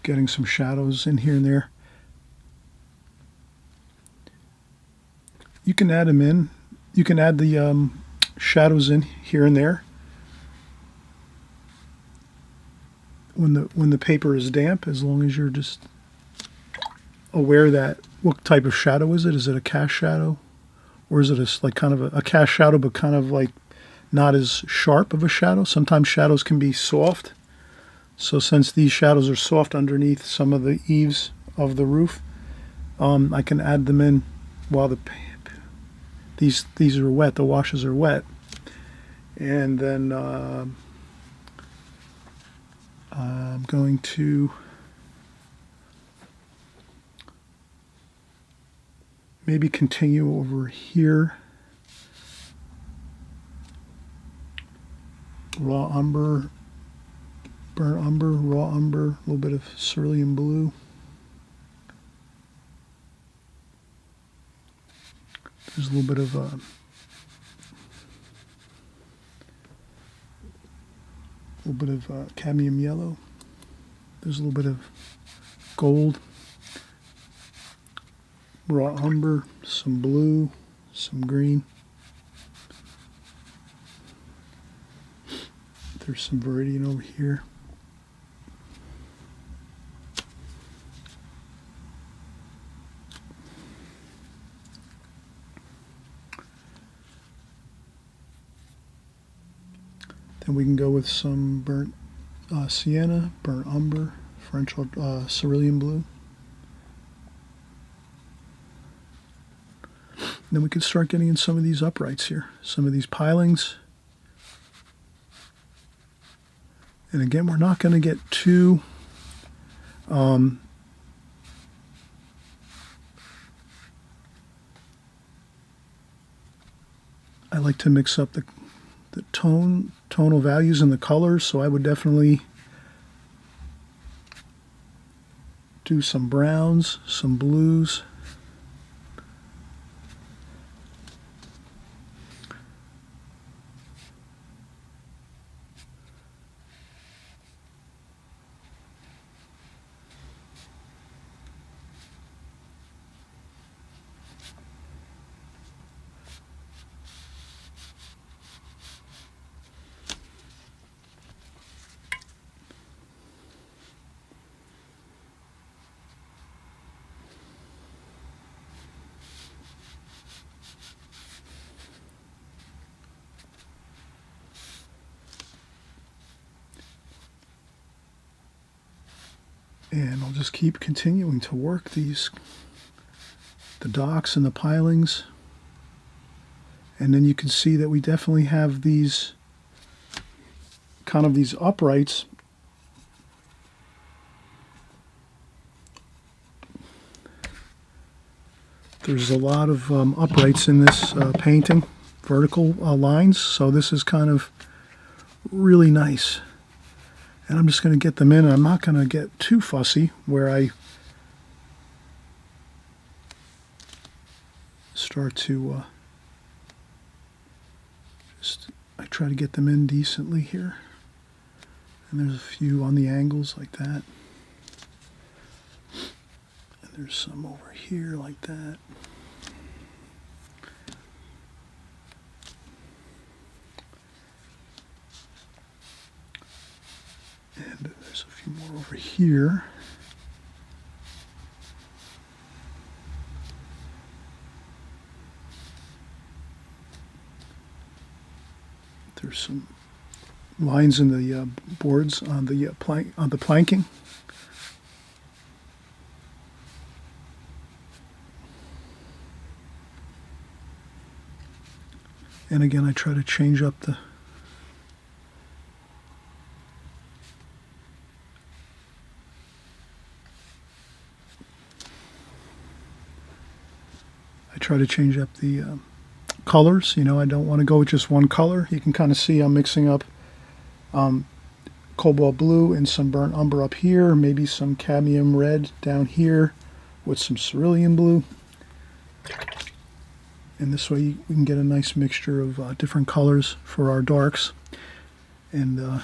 getting some shadows in here and there. You can add them in. You can add the shadows in here and there when the paper is damp, as long as you're just aware that what type of shadow is it? Is it a cast shadow? Or is it like kind of a cast shadow, but kind of like not as sharp of a shadow? Sometimes shadows can be soft. So since these shadows are soft underneath some of the eaves of the roof, I can add them in while these are wet. The washes are wet, and then I'm going to maybe continue over here. Raw umber, burnt umber, raw umber, a little bit of cerulean blue. There's a little bit of cadmium yellow. There's a little bit of gold, raw umber, some blue, some green. There's some viridian over here. Then we can go with some burnt sienna, burnt umber, French cerulean blue. And then we can start getting in some of these uprights here, some of these pilings. And again, we're not going to get too I like to mix up the tonal values and the colors, so I would definitely do some browns, some blues. And I'll just keep continuing to work the docks and the pilings. And then you can see that we definitely have these kind of these uprights. There's a lot of uprights in this painting, vertical lines, so this is kind of really nice. And I'm just going to get them in. I'm not going to get too fussy where I start to I try to get them in decently here. And there's a few on the angles like that. And there's some over here like that. And there's a few more over here. There's some lines in the boards on the planking. And again, I try to change up the colors. You know, I don't want to go with just one color. You can kind of see I'm mixing up cobalt blue and some burnt umber up here, maybe some cadmium red down here with some cerulean blue. And this way we can get a nice mixture of different colors for our darks. And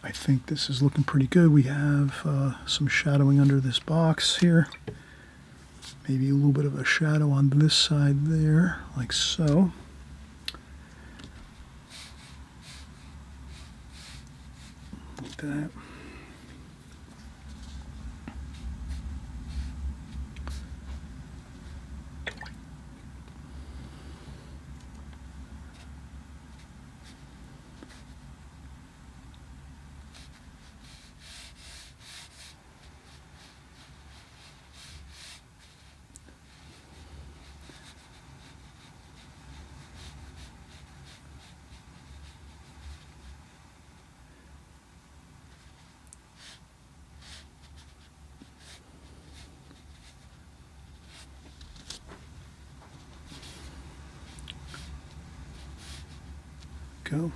I think this is looking pretty good. We have some shadowing under this box here. Maybe a little bit of a shadow on this side there, like so. Like that. Go.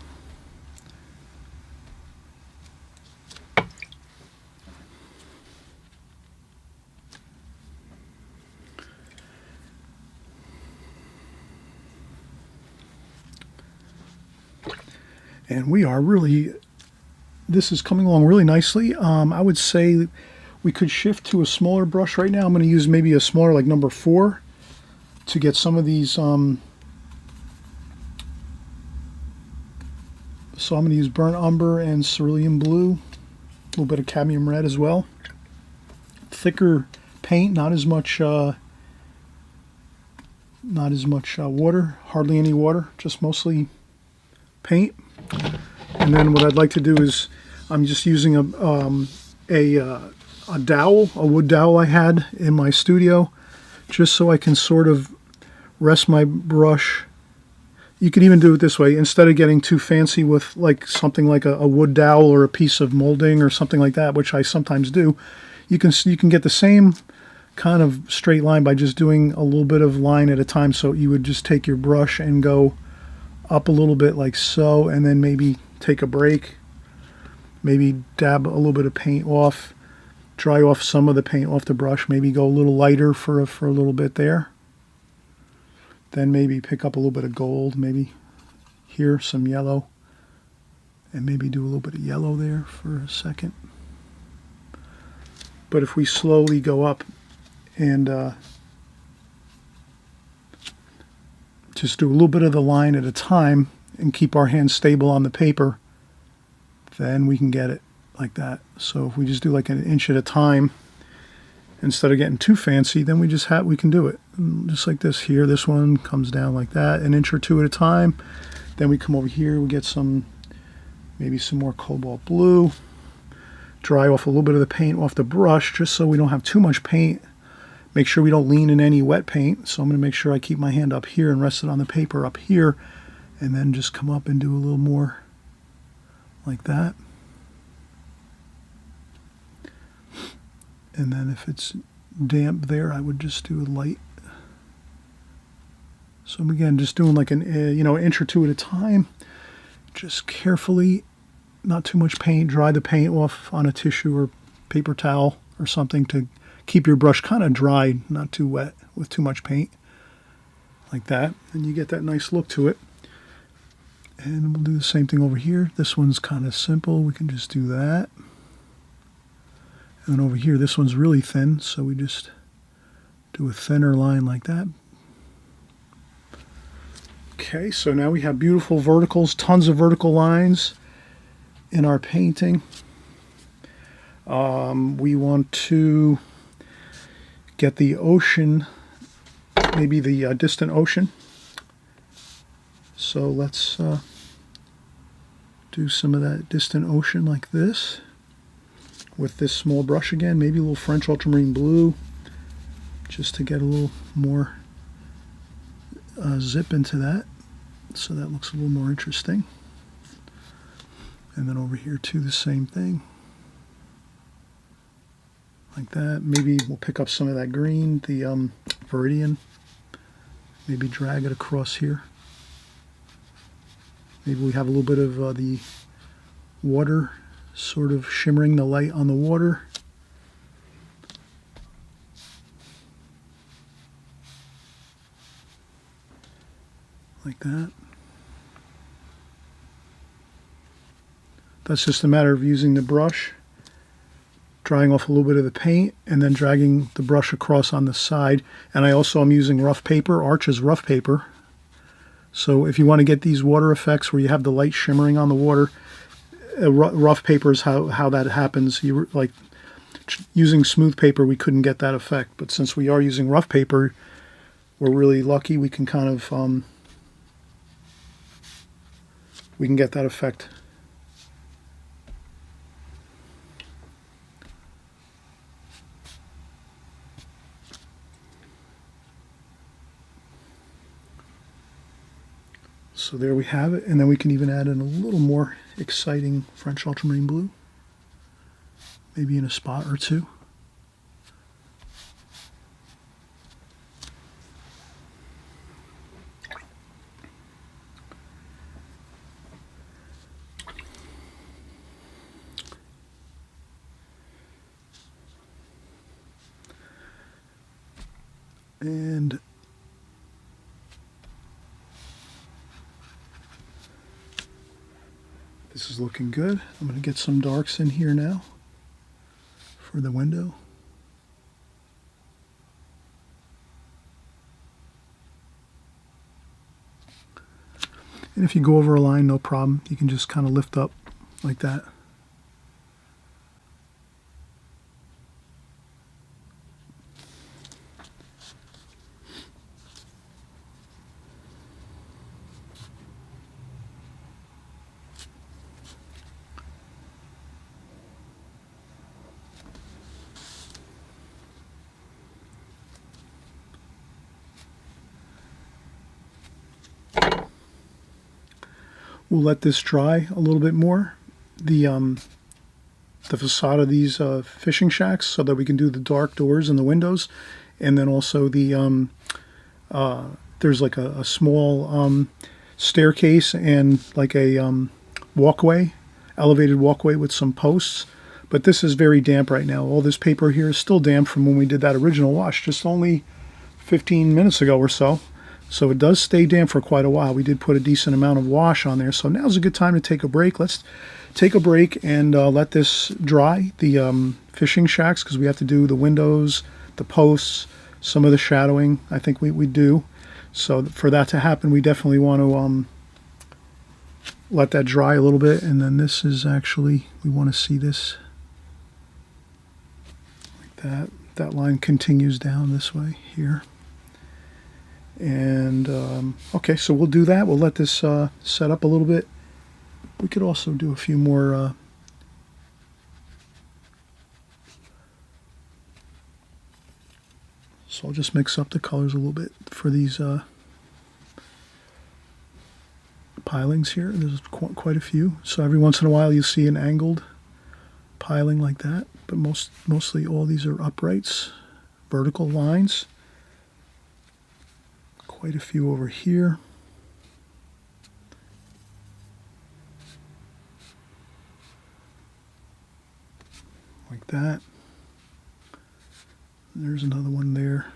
And we are really this is coming along really nicely. I would say we could shift to a smaller brush right now. I'm going to use maybe a smaller, like number 4, to get some of these. So I'm going to use burnt umber and cerulean blue, a little bit of cadmium red as well. Thicker paint, not as much water, hardly any water, just mostly paint. And then what I'd like to do is I'm just using a dowel, a wood dowel I had in my studio, just so I can sort of rest my brush. You could even do it this way. Instead of getting too fancy with like something like a wood dowel or a piece of molding or something like that, which I sometimes do, you can get the same kind of straight line by just doing a little bit of line at a time. So you would just take your brush and go up a little bit like so, and then maybe take a break, maybe dab a little bit of paint off, dry off some of the paint off the brush, maybe go a little lighter for a little bit there. Then maybe pick up a little bit of gold, maybe here some yellow, and maybe do a little bit of yellow there for a second. But if we slowly go up and just do a little bit of the line at a time and keep our hands stable on the paper, then we can get it like that. So if we just do like an inch at a time, instead of getting too fancy, then we can do it just like this here. This one comes down like that, an inch or two at a time. Then we come over here, we get maybe some more cobalt blue, dry off a little bit of the paint off the brush, just so we don't have too much paint. Make sure we don't lean in any wet paint. So I'm going to make sure I keep my hand up here and rest it on the paper up here, and then just come up and do a little more like that. And then if it's damp there, I would just do a light. So I'm again just doing like an inch or two at a time, just carefully, not too much paint. Dry the paint off on a tissue or paper towel or something to keep your brush kind of dry, not too wet with too much paint, like that. And you get that nice look to it. And we'll do the same thing over here. This one's kind of simple. We can just do that. And then over here, this one's really thin, so we just do a thinner line like that. Okay, so now we have beautiful verticals, tons of vertical lines in our painting. We want to get the ocean, maybe the distant ocean. So let's do some of that distant ocean like this with this small brush again, maybe a little French ultramarine blue, just to get a little more zip into that, so that looks a little more interesting. And then over here too, the same thing, like that. Maybe we'll pick up some of that green, the Viridian, maybe drag it across here. Maybe we have a little bit of the water sort of shimmering, the light on the water. Like that. That's just a matter of using the brush, drying off a little bit of the paint, and then dragging the brush across on the side. And I also am using rough paper, Arches rough paper. So if you want to get these water effects where you have the light shimmering on the water, rough paper is how that happens. Like using smooth paper, we couldn't get that effect. But since we are using rough paper, we're really lucky. We can kind of we can get that effect. So there we have it, and then we can even add in a little more exciting French ultramarine blue, maybe in a spot or two. And This is looking good. I'm going to get some darks in here now for the window. And if you go over a line, no problem. You can just kind of lift up like that. We'll let this dry a little bit more, the facade of these fishing shacks, so that we can do the dark doors and the windows, and then also the there's like a small staircase and like a walkway, elevated walkway with some posts. But this is very damp right now. All this paper here is still damp from when we did that original wash, just only 15 minutes ago or so. So it does stay damp for quite a while. We did put a decent amount of wash on there. So now's a good time to take a break. Let's take a break and let this dry, the fishing shacks, because we have to do the windows, the posts, some of the shadowing. I think we do. So for that to happen, we definitely want to let that dry a little bit. And then this is actually, we want to see this like that. That line continues down this way here. And okay, so we'll do that. We'll let this set up a little bit. We could also do a few more so I'll just mix up the colors a little bit for these pilings here. There's quite a few. So every once in a while you see an angled piling like that, but mostly all these are uprights, vertical lines. Quite a few over here. Like that. There's another one there.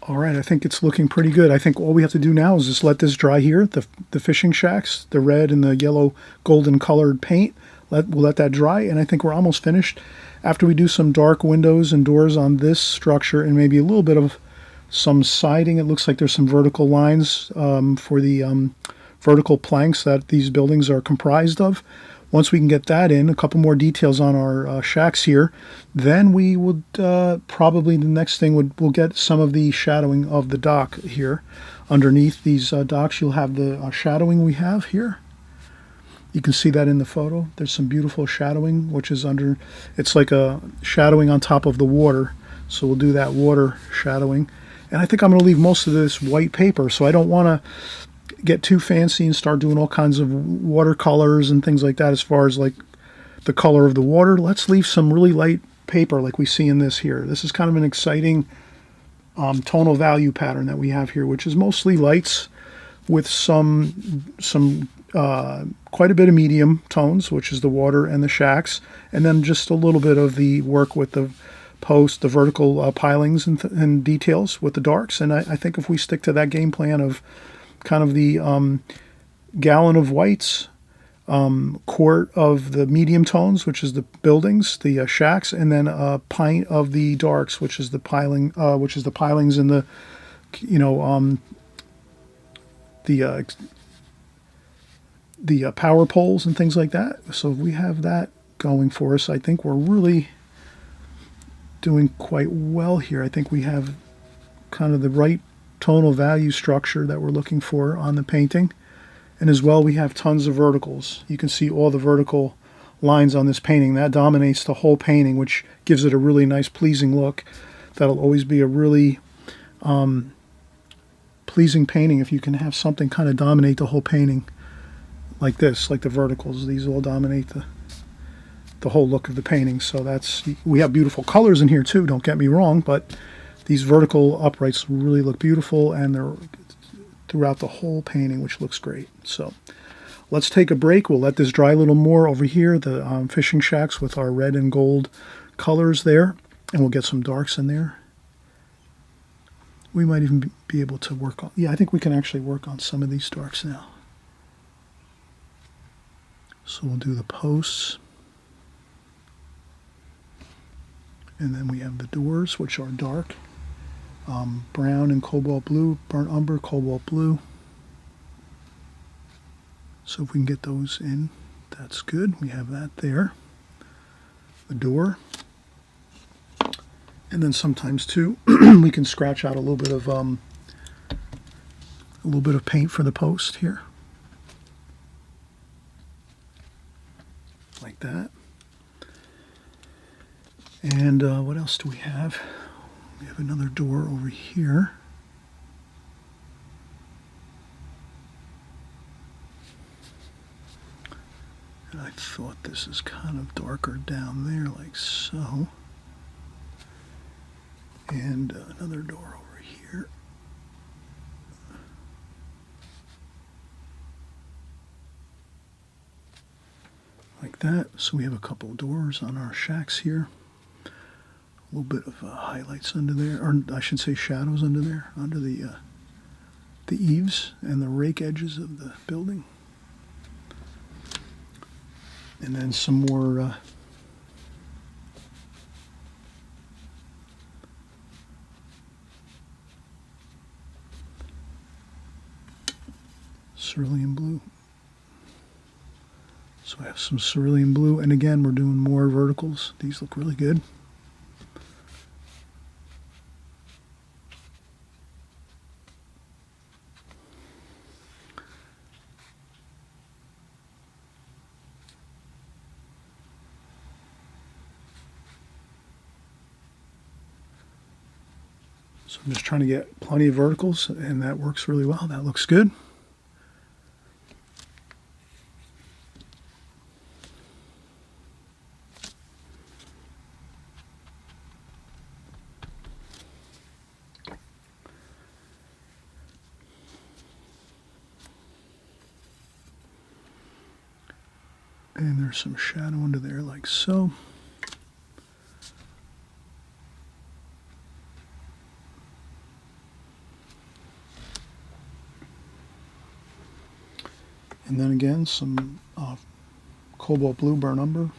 All right, I think it's looking pretty good. I think all we have to do now is just let this dry here, the fishing shacks, the red and the yellow golden colored paint. We'll let that dry, and I think we're almost finished. After we do some dark windows and doors on this structure and maybe a little bit of some siding, it looks like there's some vertical lines for the vertical planks that these buildings are comprised of. Once we can get that in, a couple more details on our shacks here, then we would probably the next thing we'll get some of the shadowing of the dock here. Underneath these docks, you'll have the shadowing we have here. You can see that in the photo. There's some beautiful shadowing, which is under, it's like a shadowing on top of the water. So we'll do that water shadowing. And I think I'm going to leave most of this white paper, so I don't want to get too fancy and start doing all kinds of watercolors and things like that as far as like the color of the water. Let's leave some really light paper like we see in this here. This is kind of an exciting tonal value pattern that we have here, which is mostly lights with some quite a bit of medium tones, which is the water and the shacks, and then just a little bit of the work with the post, the vertical pilings and details with the darks. And I think if we stick to that game plan of kind of the gallon of whites, quart of the medium tones, which is the buildings, the shacks, and then a pint of the darks, which is the piling, which is the pilings and the, the power poles and things like that. So if we have that going for us, I think we're really doing quite well here. I think we have kind of the right tonal value structure that we're looking for on the painting. And as well, we have tons of verticals. You can see all the vertical lines on this painting. That dominates the whole painting, which gives it a really nice, pleasing look. That'll always be a really pleasing painting if you can have something kind of dominate the whole painting like this, like the verticals. These all dominate the whole look of the painting. So that's, we have beautiful colors in here too, don't get me wrong, but these vertical uprights really look beautiful, and they're throughout the whole painting, which looks great. So let's take a break. We'll let this dry a little more over here, the fishing shacks with our red and gold colors there, and we'll get some darks in there. We might even be able to work on, yeah, I think we can actually work on some of these darks now. So we'll do the posts. And then we have the doors, which are dark. Brown and cobalt blue, burnt umber, cobalt blue. So if we can get those in, that's good. We have that there. The door. And then sometimes too, we can scratch out a little bit of paint for the post here. Like that. And what else do we have? We have another door over here. And I thought this is kind of darker down there, like so. And another door over here. Like that. So we have a couple doors on our shacks here. A little bit of highlights under there, or I should say shadows under there, under the eaves and the rake edges of the building. And then some more cerulean blue. So I have some cerulean blue, and again, we're doing more verticals. These look really good. So I'm just trying to get plenty of verticals, and that works really well. That looks good. And there's some shadow under there like so. And then again, some cobalt blue, burnt umber,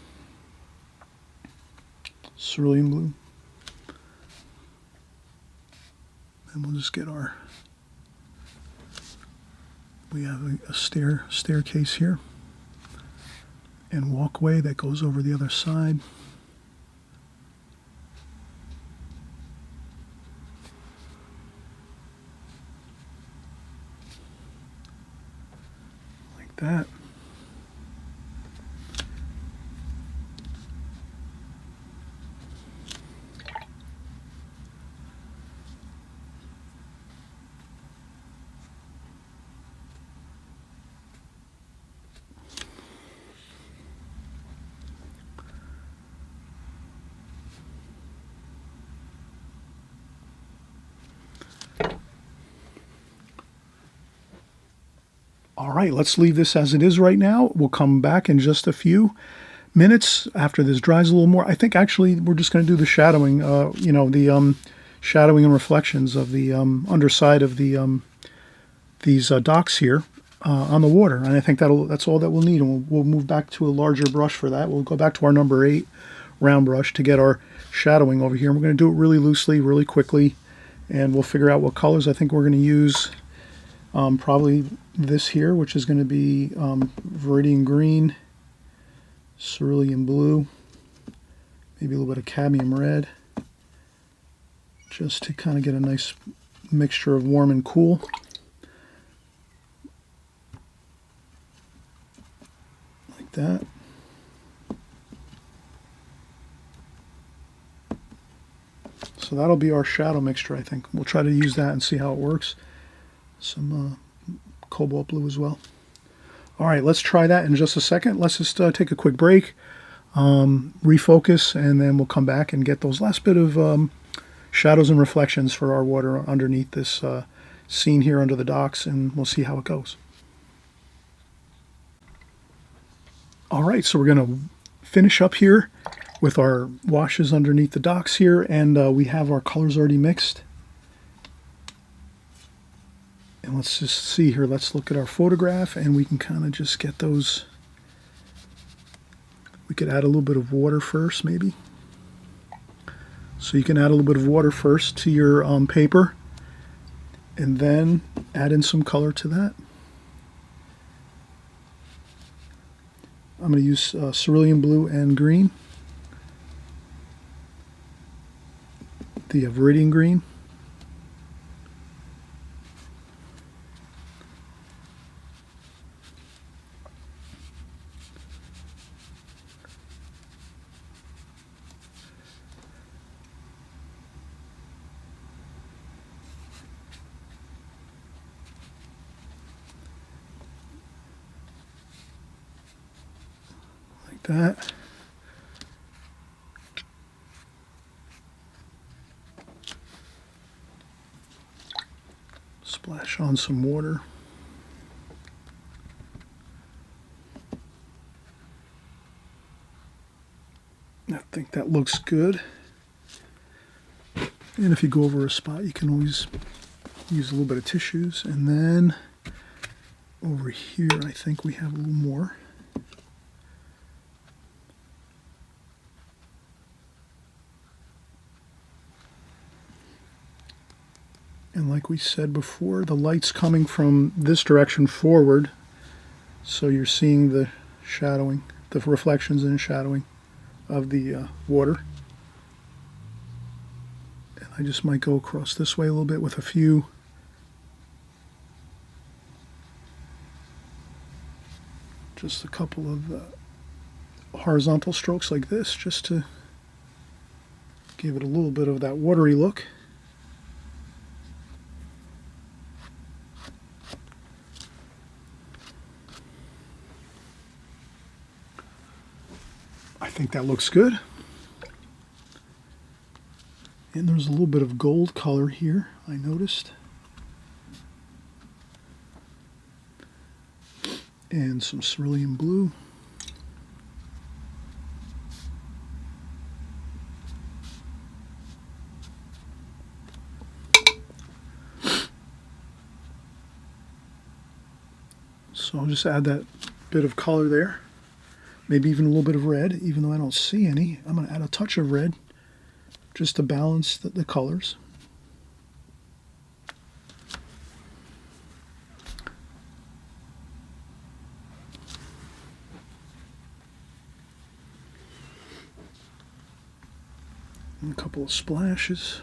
cerulean blue. And we'll just get our, we have a staircase here and walkway that goes over the other side. Like that. All right, let's leave this as it is right now. We'll come back in just a few minutes after this dries a little more. I think actually we're just going to do the shadowing, the shadowing and reflections of the underside of the these docks here on the water. And I think that's all that we'll need. And we'll move back to a larger brush for that. We'll go back to our number 8 round brush to get our shadowing over here. And we're going to do it really loosely, really quickly, and we'll figure out what colors. I think we're going to use probably this here, which is going to be viridian green, cerulean blue, maybe a little bit of cadmium red, just to kind of get a nice mixture of warm and cool. Like that. So that'll be our shadow mixture, I think. We'll try to use that and see how it works. Some cobalt blue as well. All right, let's try that in just a second. Let's just take a quick break, refocus, and then we'll come back and get those last bit of shadows and reflections for our water underneath this scene here under the docks, and we'll see how it goes. All right, so we're going to finish up here with our washes underneath the docks here, and we have our colors already mixed. And let's just see here, let's look at our photograph, and we can kind of just get those. We could add a little bit of water first, maybe. So you can add a little bit of water first to your paper, and then add in some color to that. I'm going to use cerulean blue and green, the Viridian green. Like that. Splash on some water. I think that looks good. And if you go over a spot, you can always use a little bit of tissues. And then over here, I think we have a little more. And like we said before, the light's coming from this direction forward, so you're seeing the shadowing, the reflections and shadowing of the water. And I just might go across this way a little bit with a few just a couple of horizontal strokes like this, just to give it a little bit of that watery look. I think that looks good. And there's a little bit of gold color here, I noticed. And some cerulean blue. So I'll just add that bit of color there. Maybe even a little bit of red, even though I don't see any. I'm going to add a touch of red just to balance the colors. And a couple of splashes.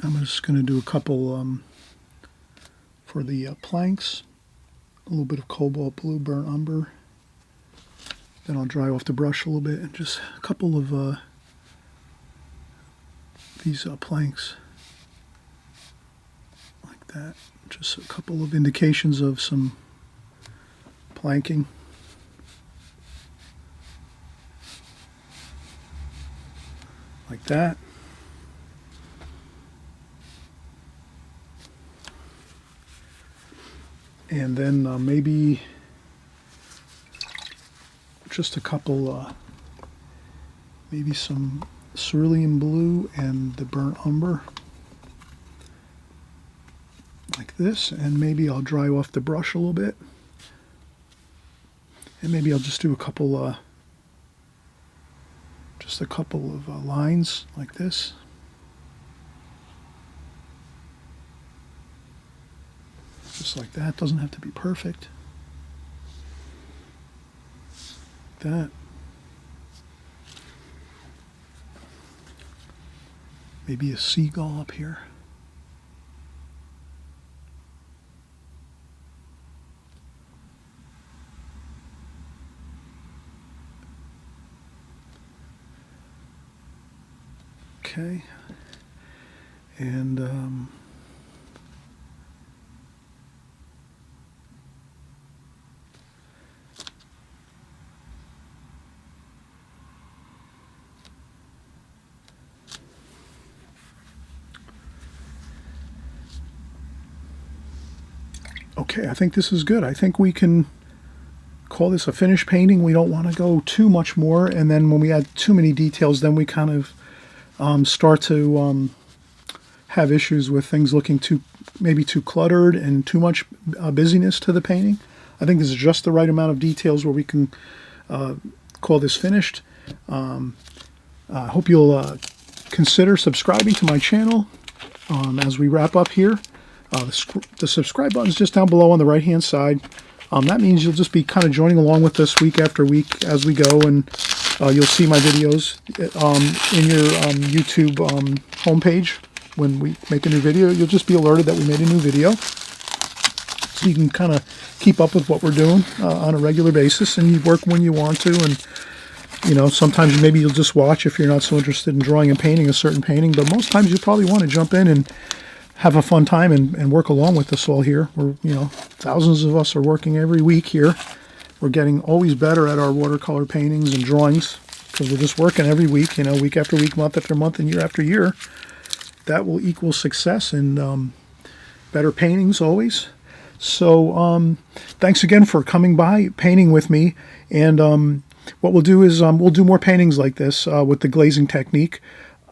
I'm just going to do a couple for the planks, a little bit of cobalt blue, burnt umber. Then I'll dry off the brush a little bit, and just a couple of these planks like that. Just a couple of indications of some planking. Like that. And then maybe just a couple, maybe some cerulean blue and the burnt umber, like this. And maybe I'll dry off the brush a little bit. And maybe I'll just do a couple, just a couple of lines like this. Just like that. Doesn't have to be perfect. Like that. Maybe a seagull up here. Okay. And Okay, I think this is good. I think we can call this a finished painting. We don't want to go too much more, and then when we add too many details, then we kind of start to have issues with things looking maybe too cluttered and too much busyness to the painting. I think this is just the right amount of details where we can call this finished. I hope you'll consider subscribing to my channel as we wrap up here. The subscribe button is just down below on the right hand side. That means you'll just be kind of joining along with us week after week as we go, and you'll see my videos in your YouTube homepage. When we make a new video, you'll just be alerted that we made a new video, so you can kind of keep up with what we're doing on a regular basis, and you work when you want to. And you know, sometimes maybe you'll just watch if you're not so interested in drawing and painting a certain painting, but most times you probably want to jump in and have a fun time and work along with us all here. We're, you know, thousands of us are working every week here. We're getting always better at our watercolor paintings and drawings because we're just working every week, you know, week after week, month after month, and year after year. That will equal success and better paintings always. So thanks again for coming by, painting with me. And what we'll do is we'll do more paintings like this with the glazing technique.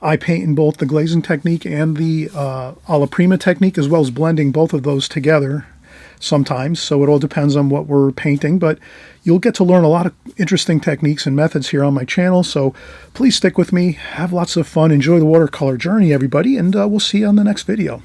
I paint in both the glazing technique and the alla prima technique, as well as blending both of those together sometimes. So it all depends on what we're painting, but you'll get to learn a lot of interesting techniques and methods here on my channel. So please stick with me, have lots of fun, enjoy the watercolor journey, everybody, and we'll see you on the next video.